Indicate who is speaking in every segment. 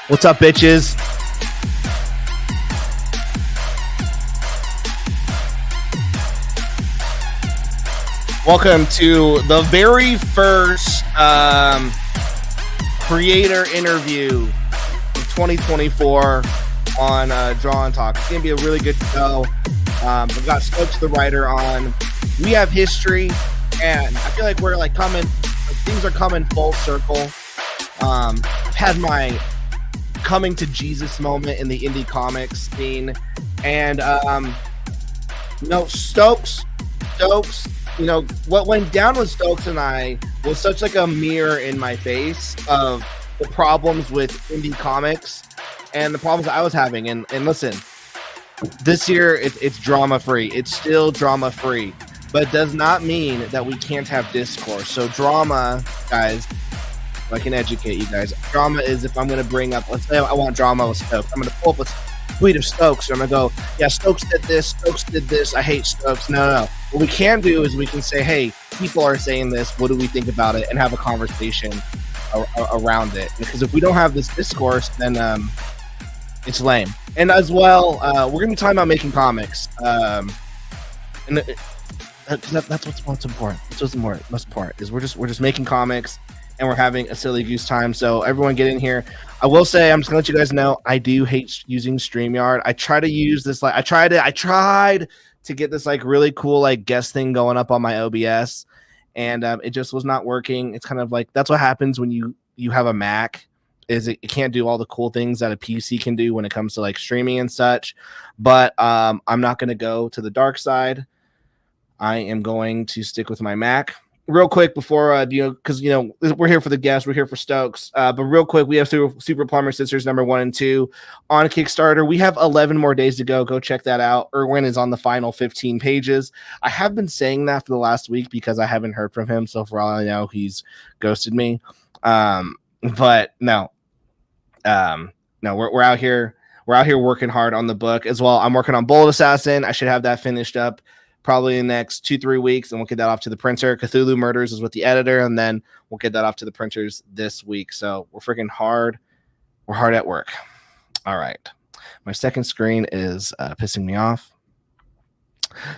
Speaker 1: What's up, bitches? Welcome to the very first creator interview of 2024 on Draw and Talk. It's going to be a really good show. We've got Stokes, the writer, on. We have history, and I feel like we're like things are coming full circle. I've had my coming to Jesus moment in the indie comics scene, and Stokes, what went down with Stokes and I was such like a mirror in my face of the problems with indie comics and the problems I was having. And listen, this year it's drama free. It's still drama free, but it does not mean that we can't have discourse. So drama, guys, I can educate you guys. Drama is if I'm going to bring up, let's say I want drama with Stokes. I'm going to pull up a tweet of Stokes, and I'm going to go, yeah, Stokes did this, I hate Stokes. No. What we can do is we can say, hey, people are saying this, what do we think about it, and have a conversation around it. Because if we don't have this discourse, then it's lame. And as well, we're going to be talking about making comics. And that's what's important. That's what's important. Most important is we're just making comics, and we're having a silly goose time. So everyone get in here. I will say, I'm just gonna let you guys know, I do hate using StreamYard. I try to use this, like I tried to get this like really cool like guest thing going up on my OBS, and it just was not working. It's kind of like that's what happens when you have a Mac, is it can't do all the cool things that a PC can do when it comes to like streaming and such. But I'm not gonna go to the dark side. I am going to stick with my Mac. Real quick before, because, we're here for the guests, we're here for Stokes. But real quick, we have Super Plumber Sisters number 1 and 2 on Kickstarter. We have 11 more days to go. Go check that out. Erwin is on the final 15 pages. I have been saying that for the last week because I haven't heard from him. So for all I know, he's ghosted me. But no, we're out here. We're out here working hard on the book as well. I'm working on Bullet Assassin. I should have that finished up probably in the next 2-3 weeks, and we'll get that off to the printer. Cthulhu Murders is with the editor, and then we'll get that off to the printers this week. So we're freaking hard. We're hard at work. All right. My second screen is pissing me off.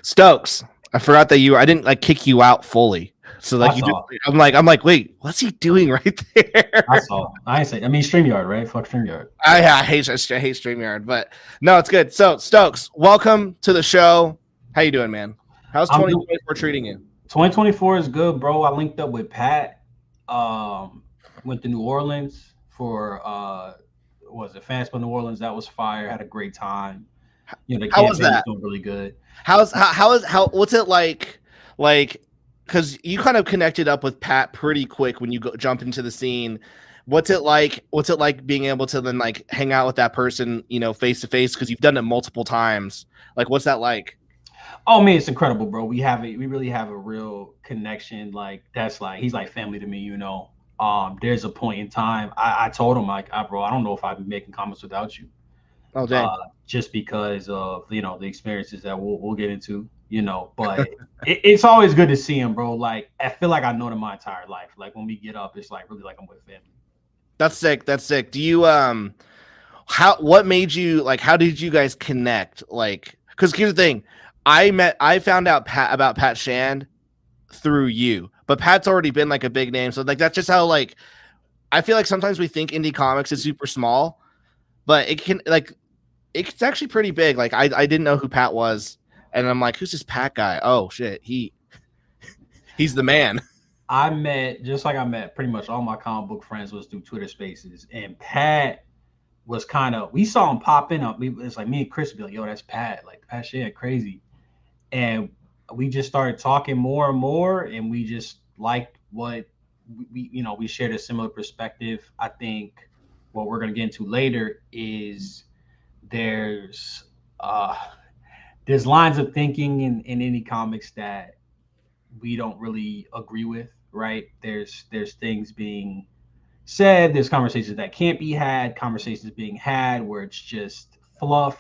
Speaker 1: Stokes, I forgot that I didn't like kick you out fully. So like I'm like, wait, what's he doing right there?
Speaker 2: I mean StreamYard, right? Fuck StreamYard.
Speaker 1: I hate StreamYard, but no, it's good. So Stokes, welcome to the show. How you doing, man? How's 2024 treating you?
Speaker 2: 2024 is good, bro. I linked up with Pat. Went to New Orleans for Fast New Orleans. That was fire. Had a great time. The
Speaker 1: how was that?
Speaker 2: Doing really good.
Speaker 1: What's it like? Like, because you kind of connected up with Pat pretty quick when you jump into the scene. What's it like? What's it like being able to then like hang out with that person, face to face? Because you've done it multiple times. Like, what's that like?
Speaker 2: Oh man, it's incredible, bro. We really have a real connection. Like he's like family to me, There's a point in time I told him like, bro, I don't know if I'd be making comments without you.
Speaker 1: Oh dang.
Speaker 2: Just because of the experiences that we'll get into, but it's always good to see him, bro. Like I feel like I know him my entire life. Like when we get up, it's like really like I'm with family.
Speaker 1: That's sick. Do you what made you like, how did you guys connect? Like, because here's the thing. I found out about Pat Shand through you, but Pat's already been like a big name. So like, that's just how, like, I feel like sometimes we think indie comics is super small, but it's actually pretty big. Like I didn't know who Pat was. And I'm like, who's this Pat guy? Oh shit. He's the man.
Speaker 2: I met pretty much all my comic book friends was through Twitter Spaces, and Pat was we saw him popping up. It's like me and Chris would be like, yo, that's Pat. Like Pat Shand, crazy. And we just started talking more and more, and we just liked what we shared a similar perspective. I think what we're going to get into later is there's lines of thinking in indie comics that we don't really agree with, right? There's things being said, there's conversations that can't be had, conversations being had where it's just fluff.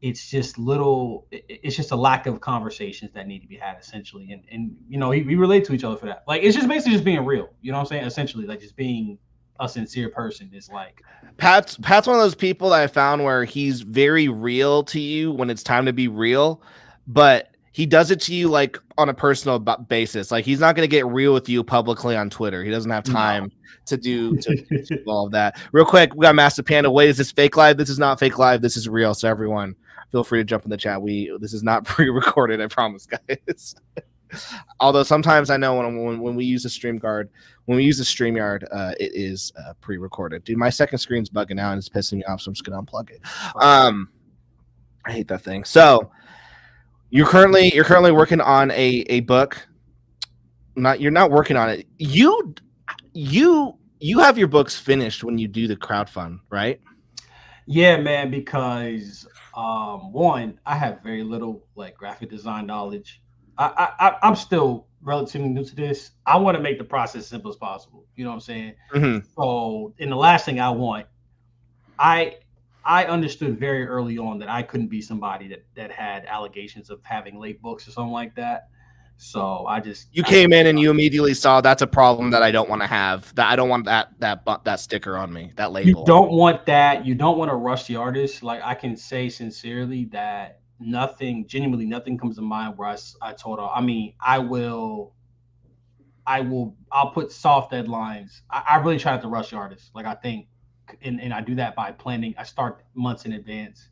Speaker 2: It's just a lack of conversations that need to be had, essentially. And we relate to each other for that. Like, it's just basically just being real. You know what I'm saying? Essentially, like just being a sincere person. It's like
Speaker 1: Pat's one of those people that I found where he's very real to you when it's time to be real, but he does it to you like on a personal basis. Like he's not going to get real with you publicly on Twitter. He doesn't have
Speaker 2: no.
Speaker 1: time to do all of that. Real quick, we got Master Panda. Wait, is this fake live? This is not fake live. This is real. So everyone, feel free to jump in the chat. This is not pre-recorded. I promise, guys. Although sometimes I know when we use a StreamYard, it is pre-recorded. Dude, my second screen's bugging out and it's pissing me off, so I'm just gonna unplug it. I hate that thing. So you're currently working on a book. You're not working on it. You have your books finished when you do the crowdfund, right?
Speaker 2: Yeah, man, because one, I have very little like graphic design knowledge. I'm still relatively new to this. I want to make the process simple as possible. You know what I'm saying?
Speaker 1: Mm-hmm.
Speaker 2: So, and the last thing I want, I I understood very early on that I couldn't be somebody that had allegations of having late books or something like that. So
Speaker 1: You came in and you immediately saw that's a problem that I don't want to have. That I don't want that sticker on me, that
Speaker 2: you
Speaker 1: label.
Speaker 2: don't want that. You don't want to rush the artist. Like I can say sincerely that genuinely nothing comes to mind where I told her. I mean, I'll put soft deadlines. I really try not to rush the artist. Like I think, and I do that by planning. I start months in advance,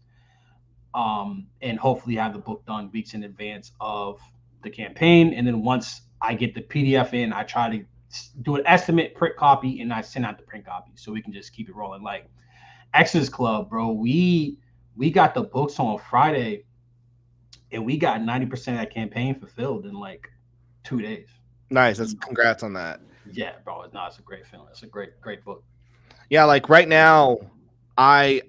Speaker 2: and hopefully have the book done weeks in advance of the campaign. And then once I get the PDF in, I try to do an estimate print copy, and I send out the print copy so we can just keep it rolling. Like X's Club, bro, we got the books on Friday, and we got 90% of that campaign fulfilled in like 2 days.
Speaker 1: Nice. That's congrats on that.
Speaker 2: Yeah, bro. It's a great film. It's a great book.
Speaker 1: Yeah, like right now, I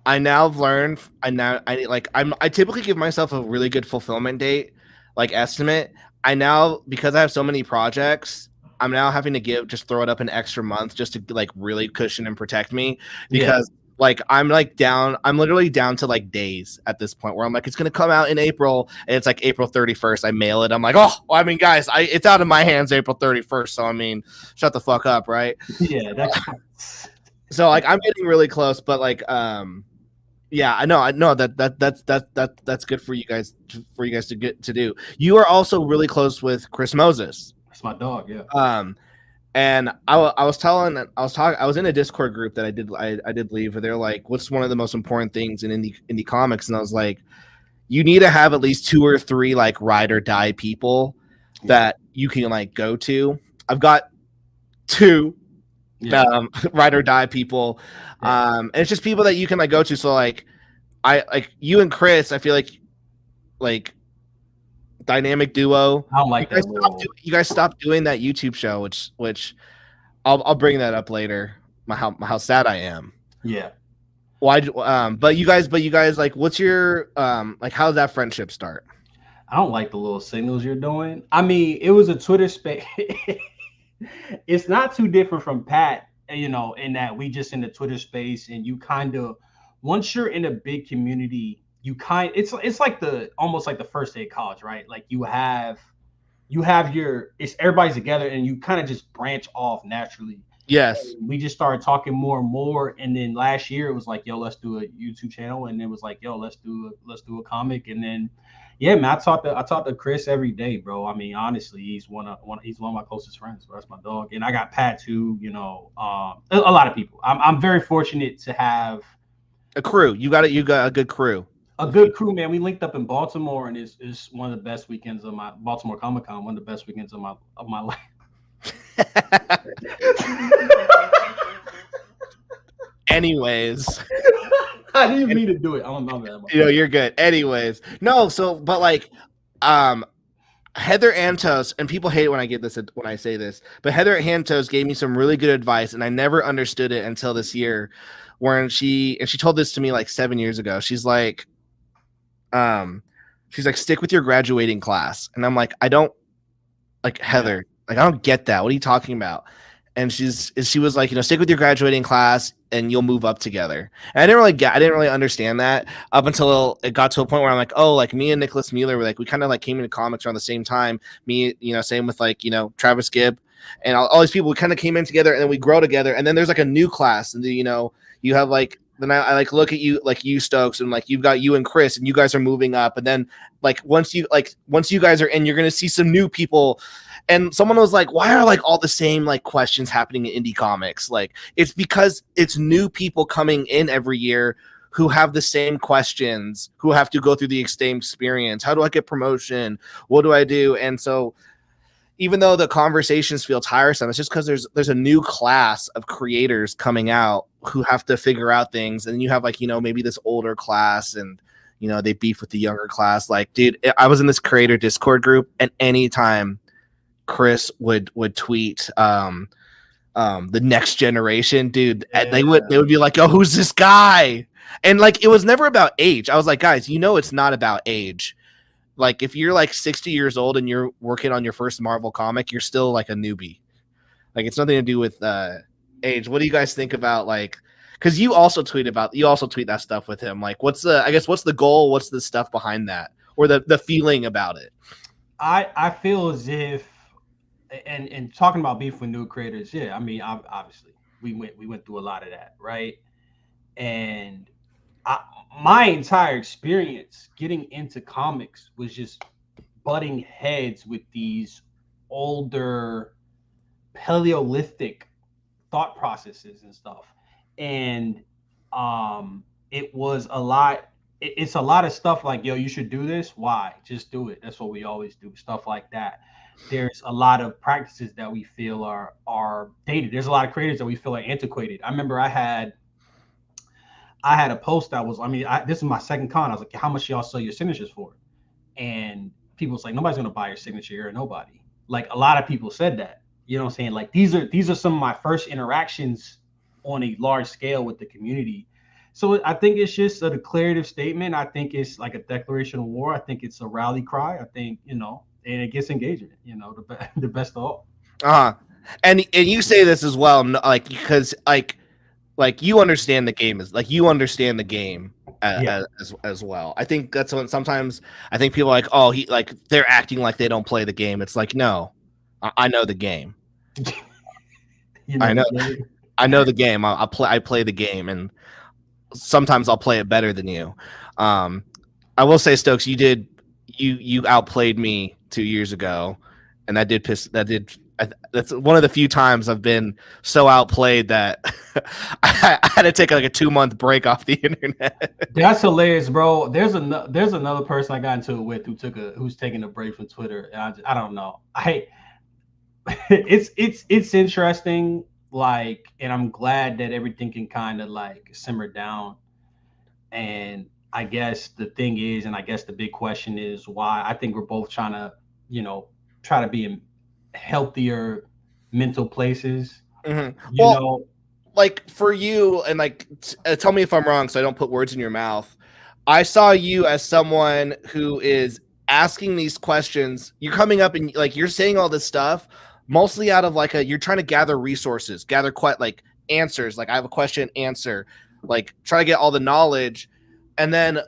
Speaker 1: now have learned. I typically give myself a really good fulfillment date, like estimate. I now, because I have so many projects, I'm now having to throw it up an extra month just to like really cushion and protect me, because like I'm literally down to like days at this point where I'm like, it's gonna come out in April, and it's like April 31st. I mail it. I'm like, oh, well, I mean, guys, it's out of my hands April 31st. So I mean, shut the fuck up, right?
Speaker 2: Yeah, that's
Speaker 1: so like I'm getting really close, but like yeah, I know that's good for you guys to get to do. You are also really close with Chris Moses.
Speaker 2: That's my dog, yeah.
Speaker 1: And I was in a Discord group that I did leave, where they're like, what's one of the most important things in indie comics? And I was like, you need to have at least 2 or 3 like ride or die people that you can like go to. I've got 2 ride or die people. And it's just people that you can like go to. So like you and Chris, I feel like dynamic duo.
Speaker 2: I don't like that.
Speaker 1: You guys stopped doing that YouTube show, which I'll bring that up later. How sad I am.
Speaker 2: Yeah.
Speaker 1: Why? But you guys, like, what's your like? How did that friendship start?
Speaker 2: I don't like the little signals you're doing. I mean, it was a Twitter space. It's not too different from Pat, you know, in that we just in the Twitter space, and you kind of, once you're in a big community, it's like almost like the first day of college, right? Like you have it's everybody's together, and you kind of just branch off naturally.
Speaker 1: Yes.
Speaker 2: And we just started talking more and more, and then last year it was like, yo, let's do a YouTube channel, and it was like, yo, let's do a comic, and then yeah, man, I talk to Chris every day, bro. I mean, honestly, he's one of my closest friends. Bro. That's my dog, and I got Pat too. You know, a lot of people. I'm very fortunate to have
Speaker 1: a crew. You got a good crew.
Speaker 2: A good crew, man. We linked up in Baltimore, and it's one of the best weekends of my Baltimore Comic Con. One of the best weekends of my life.
Speaker 1: Anyways,
Speaker 2: I didn't mean to do it. I don't know that.
Speaker 1: You know, you're good. Anyways, no. So, but like, Heather Antos, and people hate when I say this, but Heather Antos gave me some really good advice, and I never understood it until this year, when she told this to me like 7 years ago. She's like, stick with your graduating class, and I'm like, I don't like Heather. Like, I don't get that. What are you talking about? And she was like, you know, stick with your graduating class and you'll move up together. And I didn't really understand that up until it got to a point where I'm like, oh, like me and Nicholas Mueller were like, we kind of like came into comics around the same time. Me, you know, same with like, you know, Travis Gibb. and all these people kind of came in together, and then we grow together, and then there's like a new class, and you have like then I like look at you like you Stokes, and like you've got you and Chris, and you guys are moving up, and then like once you guys are in, you're gonna see some new people. And someone was like, why are like all the same like questions happening in indie comics? Like, it's because it's new people coming in every year who have the same questions, who have to go through the same experience. How do I get promotion? What do I do? And so even though the conversations feel tiresome, it's just because there's a new class of creators coming out who have to figure out things. And you have like, maybe this older class, and they beef with the younger class. Like, dude, I was in this creator Discord group, and anytime Chris would tweet the next generation, dude, they would be like, oh, who's this guy? And like, it was never about age. I was like, guys, it's not about age. Like, if you're like 60 years old and you're working on your first Marvel comic, you're still like a newbie. Like, it's nothing to do with age. What do you guys think about, like, because you also tweet that stuff with him. Like, what's the goal? What's the stuff behind that, or the feeling about it?
Speaker 2: I feel as if, and talking about beef with new creators, yeah, I mean, obviously we went through a lot of that, right? And my entire experience getting into comics was just butting heads with these older Paleolithic thought processes and stuff. And it was a lot. It's a lot of stuff like, yo, you should do this. Why? Just do it. That's what we always do. Stuff like that. There's a lot of practices that we feel are dated. There's a lot of creators that we feel are antiquated. I remember I had a post that was, this is my second con. I was like, how much y'all sell your signatures for? And people was like, nobody's gonna buy your signature, or nobody. Like, a lot of people said that. You know what I'm saying? Like, these are some of my first interactions on a large scale with the community. So I think it's just a declarative statement. I think it's like a declaration of war. I think it's a rally cry. I think, and it gets engagement, the best of all.
Speaker 1: And you say this as well, like, because like you understand the game as well. I think that's when sometimes I think people are like, oh, they're acting like they don't play the game. It's like, no, I know the game. I know the game. I play the game, and sometimes I'll play it better than you. I will say, Stokes, you outplayed me 2 years ago, and that's one of the few times I've been so outplayed that I had to take like a 2-month break off the internet.
Speaker 2: That's hilarious, bro. There's another person I got into it with who's taking a break from Twitter, and I don't know. It's interesting, like, and I'm glad that everything can kind of like simmer down. And I guess the thing is, and I guess the big question is why. I think we're both trying to, try to be in healthier mental places.
Speaker 1: Mm-hmm. Like, for you, and like, tell me if I'm wrong, so I don't put words in your mouth. I saw you as someone who is asking these questions. You're coming up and like you're saying all this stuff mostly out of like you're trying to gather resources, gather like answers. Like, I have a question, answer, like try to get all the knowledge. And then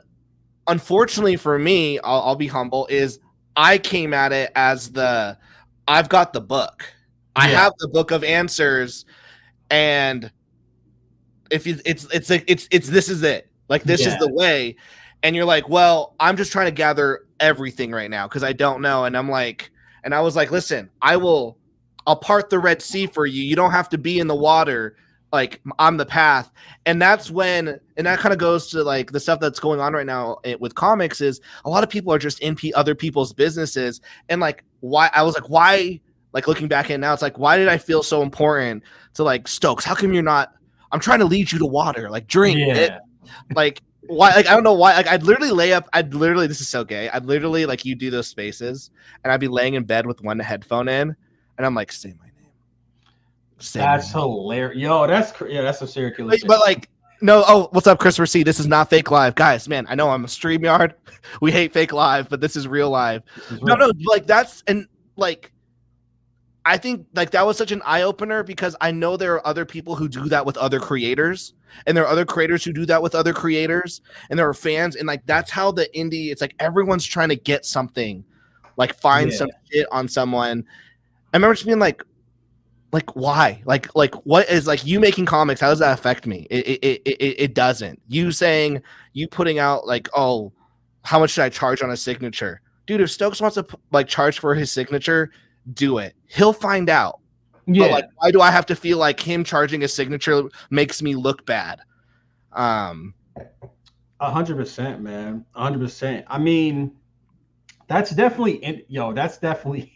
Speaker 1: unfortunately for me, I'll be humble, is I came at it as I've got the book. Yeah. I have the book of answers, and if it's this is it. Like, this is the way. And you're like, well, I'm just trying to gather everything right now because I don't know. And I'm like, and I was like, listen, I'll part the Red Sea for you. You don't have to be in the water. Like, I'm the path. And that's when, and that kind of goes to like the stuff that's going on right now with comics, is a lot of people are just in other people's businesses. And like, why, I was like, why, like looking back at now, it's like, why did I feel so important to like, Stokes, how come you're not, I'm trying to lead you to water, like drink it. Like, why, like, I don't know why, like I'd literally, this is so gay. I'd literally, like, you do those spaces and I'd be laying in bed with one headphone in and I'm like, say my name.
Speaker 2: That's hilarious. Yo, that's a serious.
Speaker 1: But like, no, oh, what's up, Christopher C? This is not fake live. Guys, man, I know I'm a StreamYard. We hate fake live, but this is real live. No, like, that's, and like, I think like that was such an eye-opener because I know there are other people who do that with other creators, and there are other creators who do that with other creators, and there are fans, and like that's how the indie, it's like everyone's trying to get something, like find some shit on someone. I remember just being like, like why? Like what is like you making comics? How does that affect me? It doesn't. You saying you putting out like, oh, how much should I charge on a signature? Dude, if Stokes wants to like charge for his signature, do it. He'll find out. But
Speaker 2: Yeah,
Speaker 1: like, why do I have to feel like him charging a signature makes me look bad?
Speaker 2: 100%, man, 100%. I mean, that's definitely that's definitely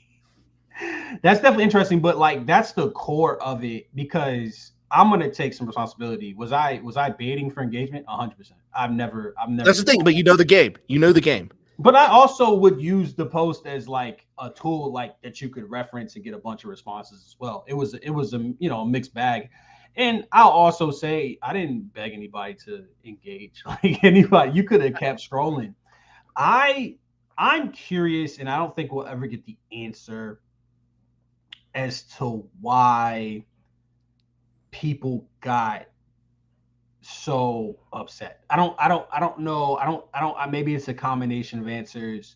Speaker 2: that's definitely interesting. But like, that's the core of it because I'm gonna take some responsibility. Was I baiting for engagement? 100%. I've never
Speaker 1: That's the
Speaker 2: been
Speaker 1: thing.
Speaker 2: doing
Speaker 1: But
Speaker 2: that.
Speaker 1: you know the game. You know the game.
Speaker 2: But I also would use the post as like a tool like that you could reference and get a bunch of responses as well. It was a a mixed bag. And I'll also say I didn't beg anybody to engage. Like anybody, you could have kept scrolling. I I'm curious, and I don't think we'll ever get the answer as to why people got so upset. I don't know. Maybe it's a combination of answers.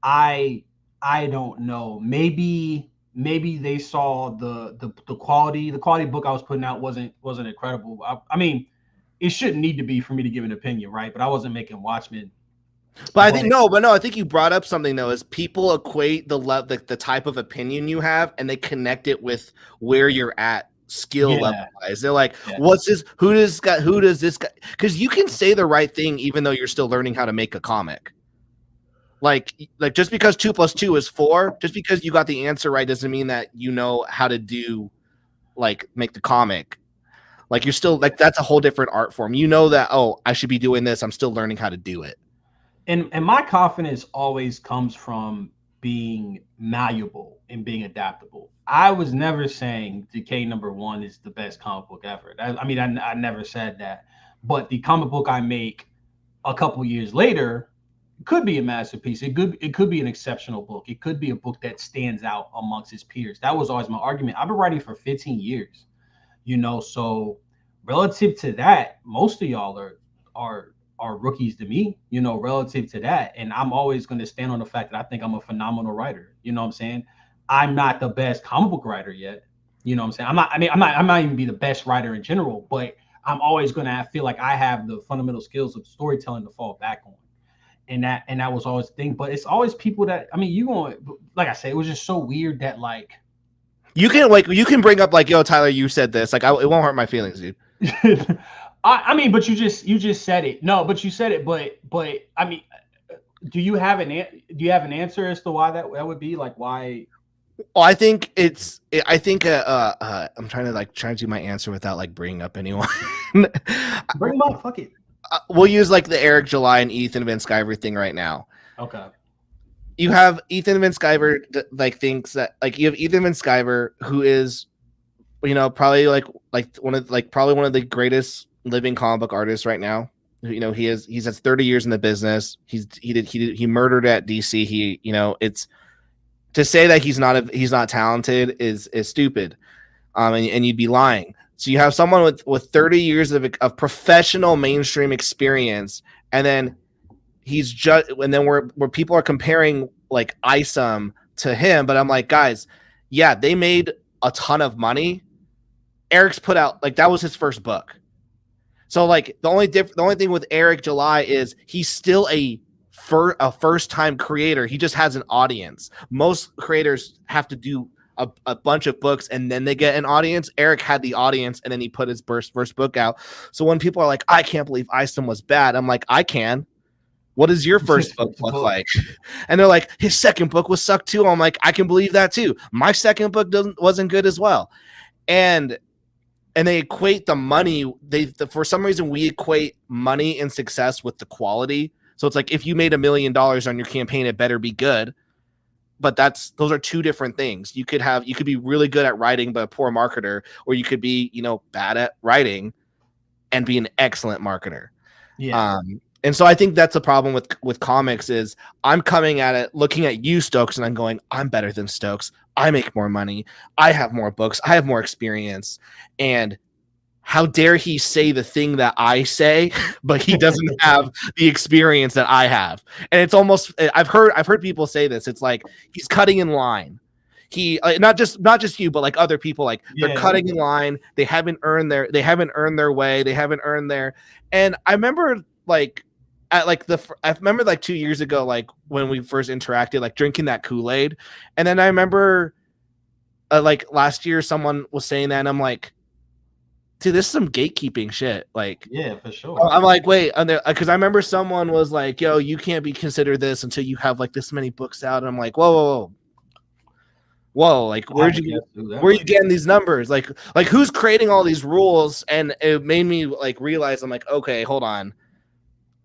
Speaker 2: I I don't know. Maybe they saw the quality book I was putting out wasn't incredible. I mean, it shouldn't need to be for me to give an opinion, right? But I wasn't making Watchmen.
Speaker 1: But I think
Speaker 2: But
Speaker 1: no, I think you brought up something though. Is people equate the type of opinion you have, and they connect it with where you're at skill level
Speaker 2: yeah,
Speaker 1: wise. They're like,
Speaker 2: yeah.
Speaker 1: "What's this? Who does this guy?" Because you can say the right thing even though you're still learning how to make a comic. Like just because 2 + 2 is 4, just because you got the answer right doesn't mean that you know how to do like make the comic. Like you're still like that's a whole different art form. You know that I should be doing this. I'm still learning how to do it.
Speaker 2: And my confidence always comes from being malleable and being adaptable. I was never saying Decay #1 is the best comic book ever. I mean, I never said that. But the comic book I make a couple years later could be a masterpiece. It could be an exceptional book. It could be a book that stands out amongst its peers. That was always my argument. I've been writing for 15 years, so relative to that, most of y'all are rookies to me, relative to that. And I'm always going to stand on the fact that I think I'm a phenomenal writer. You know what I'm saying? I'm not the best comic book writer yet. You know what I'm saying? I'm not even be the best writer in general, but I'm always going to feel like I have the fundamental skills of storytelling to fall back on. And that was always the thing. But it's always people that, I mean, like I said, it was just so weird that like,
Speaker 1: You can bring up like, yo, Tyler, you said this. Like it won't hurt my feelings, dude.
Speaker 2: I mean, but you just said it. No, but you said it. But I mean, do you have an answer as to why that would be like why?
Speaker 1: Well, I think I'm trying to do my answer without like bringing up anyone.
Speaker 2: Bring them up. Fuck it.
Speaker 1: We'll use like the Eric July and Ethan Van Sciver thing right now.
Speaker 2: Okay.
Speaker 1: You have Ethan Van Sciver like thinks that like you have Ethan Van Sciver who is probably like probably one of the greatest living comic book artists right now. He's has 30 years in the business. He murdered at DC. It's to say that he's not talented is stupid. And you'd be lying. So you have someone with 30 years of professional mainstream experience, and then where people are comparing like Isom to him, but I'm like, guys, yeah, they made a ton of money. Eric's put out like that was his first book. So like the only thing with Eric July is he's still a first time creator. He just has an audience. Most creators have to do a bunch of books and then they get an audience. Eric had the audience and then he put his first book out. So when people are like, I can't believe Isom was bad, I'm like, I can. What does your first book look like? And they're like, his second book was sucked too. I'm like, I can believe that too. My second book wasn't good as well. And they equate the money. For some reason, we equate money and success with the quality. So it's like if you made $1 million on your campaign, it better be good. But those are two different things. You could be really good at writing but a poor marketer, or you could be bad at writing and be an excellent marketer.
Speaker 2: Yeah.
Speaker 1: And so I think that's a problem with comics is I'm coming at it looking at you, Stokes, and I'm going, I'm better than Stokes. I make more money. I have more books. I have more experience. And how dare he say the thing that I say, but he doesn't have the experience that I have. And it's almost I've heard people say this. It's like he's cutting in line. he not just you, but like other people, like they're
Speaker 2: Yeah.
Speaker 1: cutting in line. They haven't earned their way. They haven't earned their. And I remember like I remember like 2 years ago, like when we first interacted, like drinking that Kool-Aid, and then I remember like last year someone was saying that, and I'm like, dude, this is some gatekeeping shit. Like,
Speaker 2: Yeah, for sure.
Speaker 1: I'm like, wait, because I remember someone was like, yo, you can't be considered this until you have like this many books out. And I'm like, whoa, like
Speaker 2: I had to guess who that
Speaker 1: where are you
Speaker 2: might be.
Speaker 1: getting these numbers? Like who's creating all these rules? And it made me like realize, I'm like, okay, hold on.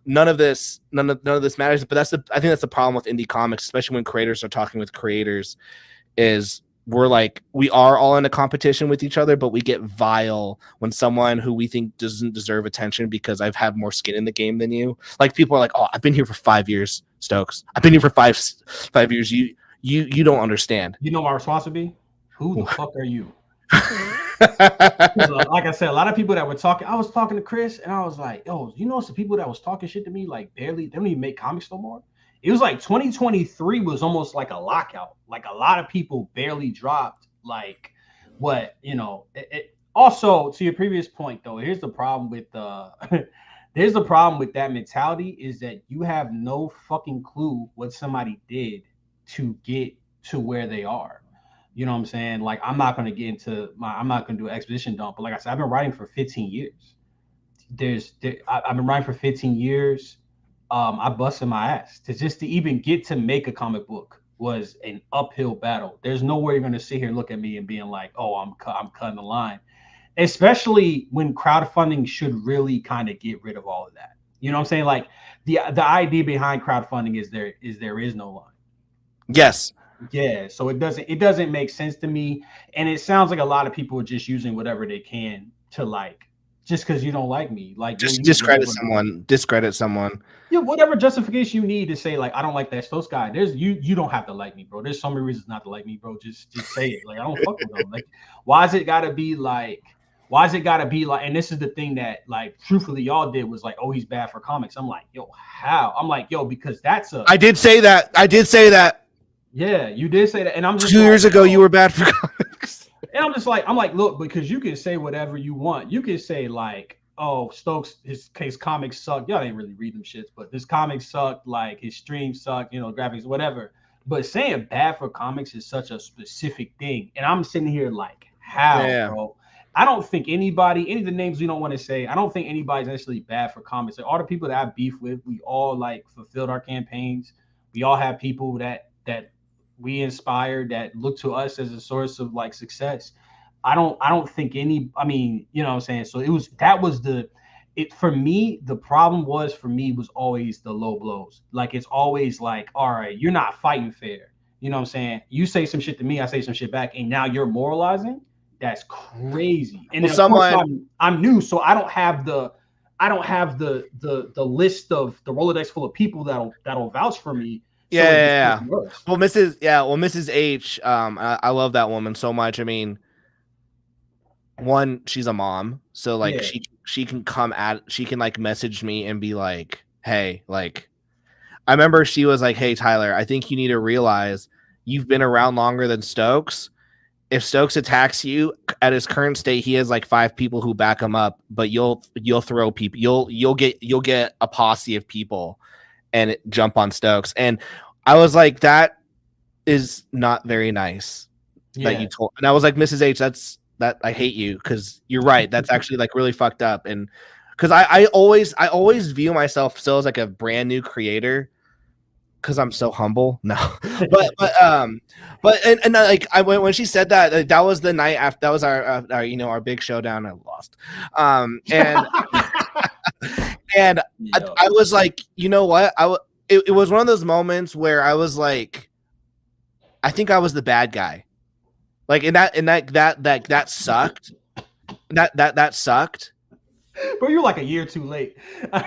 Speaker 1: None of this matters. But I think that's the problem with indie comics, especially when creators are talking with creators, is we are all in a competition with each other, but we get vile when someone who we think doesn't deserve attention because I've had more skin in the game than you. Like people are like, oh, I've been here for 5 years, Stokes. I've been here for 5 years. You don't understand.
Speaker 2: You know my response would be, who the fuck are you? Like I said, a lot of people that were talking, I was talking to Chris and I was like, yo, you know, some people that was talking shit to me, like barely, they don't even make comics no more. It was like 2023 was almost like a lockout. Like a lot of people barely dropped. Like what, also to your previous point though, here's the problem with there's the problem with that mentality is that you have no fucking clue what somebody did to get to where they are. You know what I'm saying? Like, I'm not going to do an exposition dump, but like I said, I've been writing for 15 years. I've been writing for 15 years. I busted my ass to even get to make a comic book was an uphill battle. There's no way you're going to sit here and look at me and being like, oh, I'm cutting the line, especially when crowdfunding should really kind of get rid of all of that. You know what I'm saying? Like the idea behind crowdfunding is there is no line.
Speaker 1: Yes.
Speaker 2: Yeah, so it doesn't make sense to me, and it sounds like a lot of people are just using whatever they can to like, just because you don't like me, like you'll
Speaker 1: Just
Speaker 2: use whatever,
Speaker 1: discredit someone.
Speaker 2: yeah, whatever justification you need to say like I don't like that Stokes guy. You don't have to like me, bro. There's so many reasons not to like me, bro. Just say it. Like I don't fuck with them. Like why is it gotta be like? Why is it gotta be like? And this is the thing that like truthfully y'all did was like, oh, he's bad for comics. I'm like, yo, how? I'm like, yo, because that's a
Speaker 1: I did say that.
Speaker 2: yeah, you did say that, and I'm just
Speaker 1: 2 years
Speaker 2: like,
Speaker 1: ago.
Speaker 2: yo,
Speaker 1: You were bad for comics.
Speaker 2: and I'm like, look, because you can say whatever you want. You can say like, oh, Stokes, his case comics suck. Y'all ain't really read them shits, but this comic sucked. Like his stream sucked. Graphics, whatever. But saying bad for comics is such a specific thing, and I'm sitting here like, how,
Speaker 1: Yeah.
Speaker 2: bro? I don't think any of the names we don't want to say, I don't think anybody's actually bad for comics. Like, all the people that I beef with, we all like fulfilled our campaigns. We all have people that we inspired that look to us as a source of like success. I don't think any, I mean, you know what I'm saying? So that was it for me. The problem was for me was always the low blows. Like it's always like, all right, you're not fighting fair. You know what I'm saying? You say some shit to me, I say some shit back, and now you're moralizing. That's crazy. And
Speaker 1: Well,
Speaker 2: then of course
Speaker 1: someone.
Speaker 2: I'm new, so I don't have the list of the Rolodex full of people that'll vouch for me. So it just
Speaker 1: Yeah.
Speaker 2: makes it worse.
Speaker 1: Mrs. H. I love that woman so much. I mean, one, she's a mom, so like
Speaker 2: Yeah.
Speaker 1: she can like message me and be like, hey, like I remember she was like, hey Tyler, I think you need to realize you've been around longer than Stokes. If Stokes attacks you at his current state, he has like 5 people who back him up, but you'll throw people, you'll get a posse of people and jump on Stokes. And I was like, that is not very nice that
Speaker 2: Yeah.
Speaker 1: you told. And I was like, Mrs. H, that I hate you, because you're right. That's actually like really fucked up. And because I always view myself still as like a brand new creator, because I'm so humble. No, but like when she said that, like, that was the night after, that was our big showdown. I lost, and and I was like, you know what, it was one of those moments where I was like, I think I was the bad guy, like that sucked. That sucked.
Speaker 2: Bro, you're like a year too late.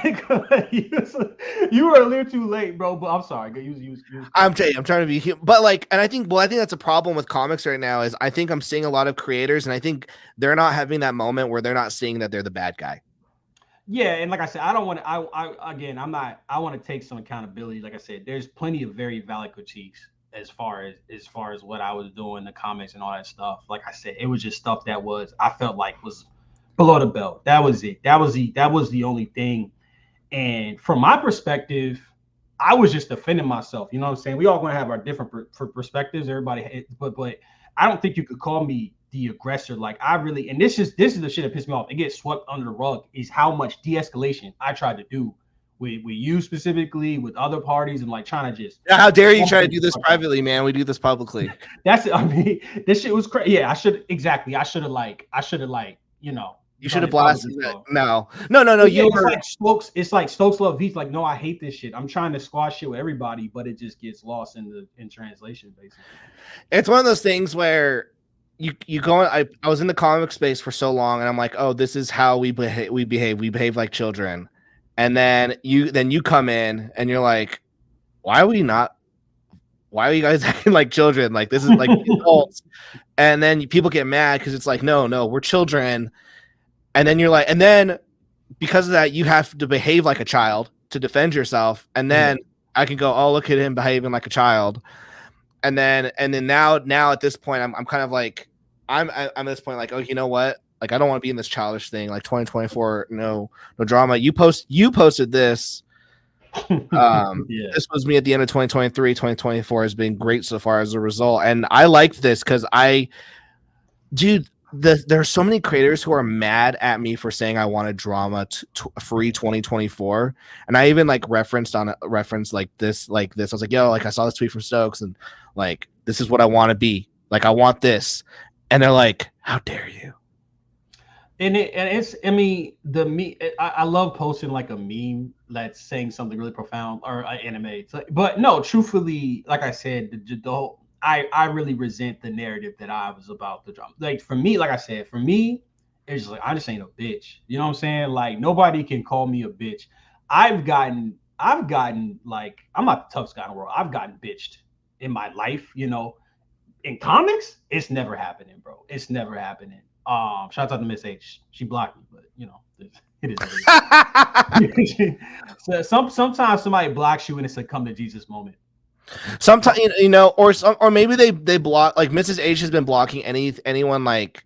Speaker 2: You were a year too late, bro. But I'm sorry.
Speaker 1: I'm trying to be human, but like, and I think that's a problem with comics right now. Is I think I'm seeing a lot of creators, and I think they're not having that moment where they're not seeing that they're the bad guy.
Speaker 2: Yeah, and like I said, I don't want to. I'm not. I want to take some accountability. Like I said, there's plenty of very valid critiques as far as what I was doing, the comics and all that stuff. Like I said, it was just stuff that was I felt like was below the belt. That was it. That was the only thing. And from my perspective, I was just defending myself. You know what I'm saying? We all gonna have our different perspectives. Everybody, but I don't think you could call me the aggressor. Like I really, and this is the shit that pissed me off. It gets swept under the rug. Is how much de-escalation I tried to do with you specifically, with other parties, and like trying to just.
Speaker 1: How dare you try to do this privately, man? We do this publicly.
Speaker 2: That's it. I mean, this shit was crazy. Yeah, I should exactly. I should have
Speaker 1: You should have
Speaker 2: done it
Speaker 1: blasted
Speaker 2: publicly,
Speaker 1: that.
Speaker 2: bro.
Speaker 1: No.
Speaker 2: Yeah,
Speaker 1: You
Speaker 2: it's
Speaker 1: were.
Speaker 2: like Stokes. It's like Stokes love V's. Like, no, I hate this shit. I'm trying to squash shit with everybody, but it just gets lost in translation, basically.
Speaker 1: It's one of those things where you go. I was in the comic space for so long, and I'm like, oh, this is how we behave. We behave like children. And then you come in, and you're like, why are we not? Why are you guys acting like children? Like this is like adults. And then people get mad because it's like, no, we're children. And then you're like, and then because of that, you have to behave like a child to defend yourself. And
Speaker 2: Yeah.
Speaker 1: then I can go, oh, look at him behaving like a child. And then now at this point, I'm kind of like, I'm at this point like, oh, you know what? Like, I don't want to be in this childish thing. Like 2024, no drama. You posted this.
Speaker 2: Yeah.
Speaker 1: This was me at the end of 2023. 2024 has been great so far as a result. And I like this because dude, there are so many creators who are mad at me for saying I wanted drama free 2024, and I even like referenced like this. I was like, yo, like I saw this tweet from Stokes, and like this is what I want to be. Like I want this, and they're like, how dare you?
Speaker 2: And it's I mean I love posting like a meme that's saying something really profound or anime. But no, truthfully, like I said, the whole I really resent the narrative that I was about the drama. Like for me, like I said, for me, it's just like I just ain't a bitch. You know what I'm saying? Like nobody can call me a bitch. I've gotten like I'm not the toughest guy in the world. I've gotten bitched in my life. In comics, it's never happening, bro. It's never happening. Shout out to Miss H. She blocked me, but it is what it is. So sometimes somebody blocks you and it's a come to Jesus moment.
Speaker 1: Sometimes or maybe they block, like Mrs. H has been blocking anyone like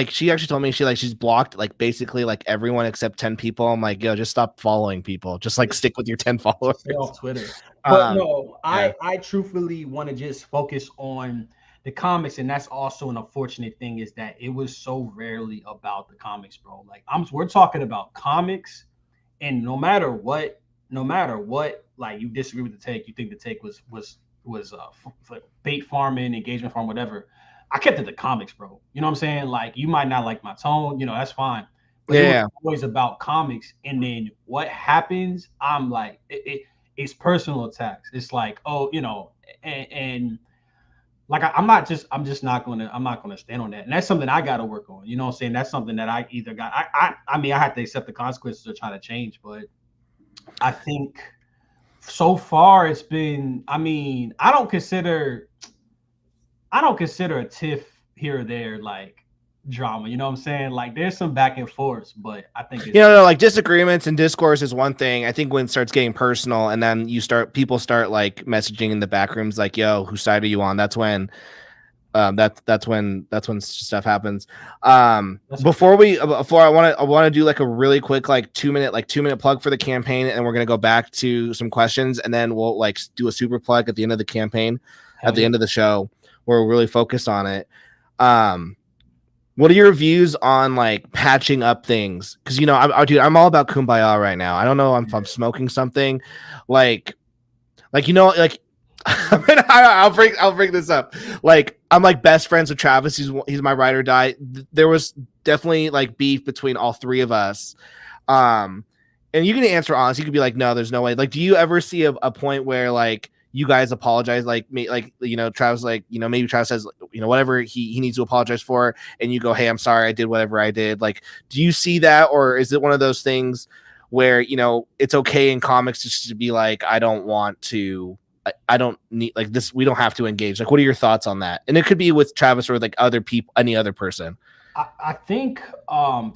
Speaker 1: she actually told me she's blocked like basically like everyone except 10 people. I'm like, yo, just stop following people. Just like stick with your 10 followers.
Speaker 2: Stay off Twitter. But no,
Speaker 1: yeah.
Speaker 2: I truthfully want to just focus on the comics, and that's also an unfortunate thing is that it was so rarely about the comics, bro. Like we're talking about comics, and no matter what, like you disagree with the take, you think the take was bait farming, engagement farm, whatever. I kept it the comics, bro. You know what I'm saying? Like you might not like my tone, that's fine. But it
Speaker 1: Yeah.
Speaker 2: was always about comics. And then what happens, I'm like, it's personal attacks. It's like, oh, and like I'm just not gonna stand on that. And that's something I gotta work on. You know what I'm saying? That's something that I either got I mean I have to accept the consequences of trying to change, but I think so far it's been I mean, I don't consider a tiff here or there like drama. You know what I'm saying? Like there's some back and forth, but I think it's
Speaker 1: like disagreements and discourse is one thing. I think when it starts getting personal and then people start like messaging in the back rooms like, yo, whose side are you on? That's when that's when stuff happens. Before I want to do like a really quick like 2-minute plug for the campaign, and we're gonna go back to some questions, and then we'll like do a super plug at the end of the campaign, at the end of the show, where we're really focused on it. What are your views on like patching up things? Because I'm all about kumbaya right now. I don't know if I'm smoking something, like I'll bring this up. Like I'm like best friends with Travis. He's my ride or die. There was definitely like beef between all three of us. And you can answer honest. You could be like, no, there's no way. Like, do you ever see a point where like you guys apologize, like me, like Travis, like maybe Travis says whatever he needs to apologize for, and you go, hey, I'm sorry, I did whatever I did. Like, do you see that, or is it one of those things where it's okay in comics just to be like, I don't want to, I don't need like this, we don't have to engage. Like, what are your thoughts on that? And it could be with Travis or like other people, any other person.
Speaker 2: I think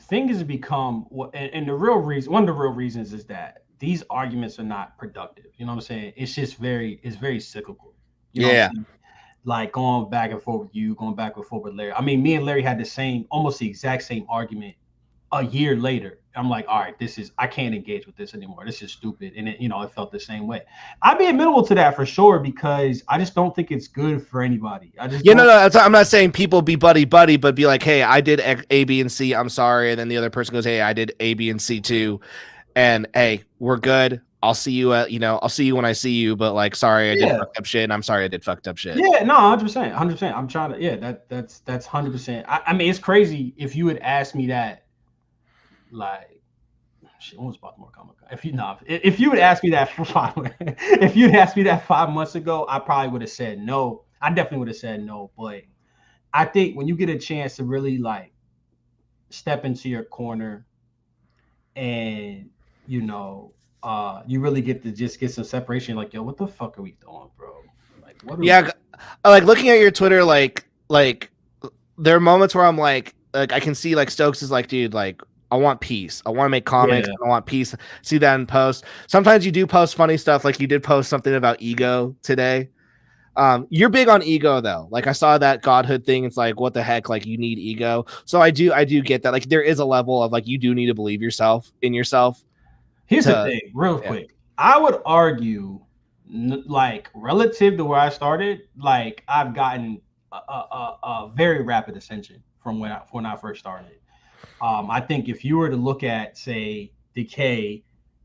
Speaker 2: things have become and the real reason, one of the real reasons is that these arguments are not productive. You know what I'm saying? It's very cyclical. You know what I'm
Speaker 1: Yeah.
Speaker 2: saying? Like going back and forth with you, going back and forth with Larry. I mean, me and Larry had the same, almost the exact same argument a year later. I'm like, all right, I can't engage with this anymore. This is stupid. And it felt the same way. I'd be amenable to that for sure because I just don't think it's good for anybody. I just
Speaker 1: Yeah, no,
Speaker 2: don't.
Speaker 1: no. I'm not saying people be buddy buddy, but be like, hey, I did A, B, and C. I'm sorry, and then the other person goes, hey, I did A, B, and C too, and hey, we're good. I'll see you at, I'll see you when I see you. But like, sorry, I did
Speaker 2: Yeah.
Speaker 1: fucked up shit, and I'm sorry I did fucked up shit.
Speaker 2: Yeah, no, 100%, 100%. I'm trying to, yeah, that's 100%. I mean, it's crazy if you had asked me that, like, shit, when was Baltimore Comic Con? If you would ask me that if you'd asked me that 5 months ago, I probably would have said no. I definitely would have said no. But I think when you get a chance to really like step into your corner and you really get to just get some separation, like, yo, what the fuck are we doing, bro? Like, what are we
Speaker 1: Yeah, like looking at your Twitter, like there are moments where I'm like I can see like Stokes is like, dude, like I want peace. I want to make comics.
Speaker 2: Yeah.
Speaker 1: I want peace. See that in post. Sometimes you do post funny stuff, like you did post something about ego today. You're big on ego though. Like I saw that godhood thing. It's like, what the heck? Like you need ego. So I do get that. Like there is a level of like you do need to believe in yourself.
Speaker 2: Here's the
Speaker 1: To
Speaker 2: thing, real
Speaker 1: yeah,
Speaker 2: quick. I would argue, like relative to where I started, like I've gotten a very rapid ascension from when I first started. I think if you were to look at, say, Decay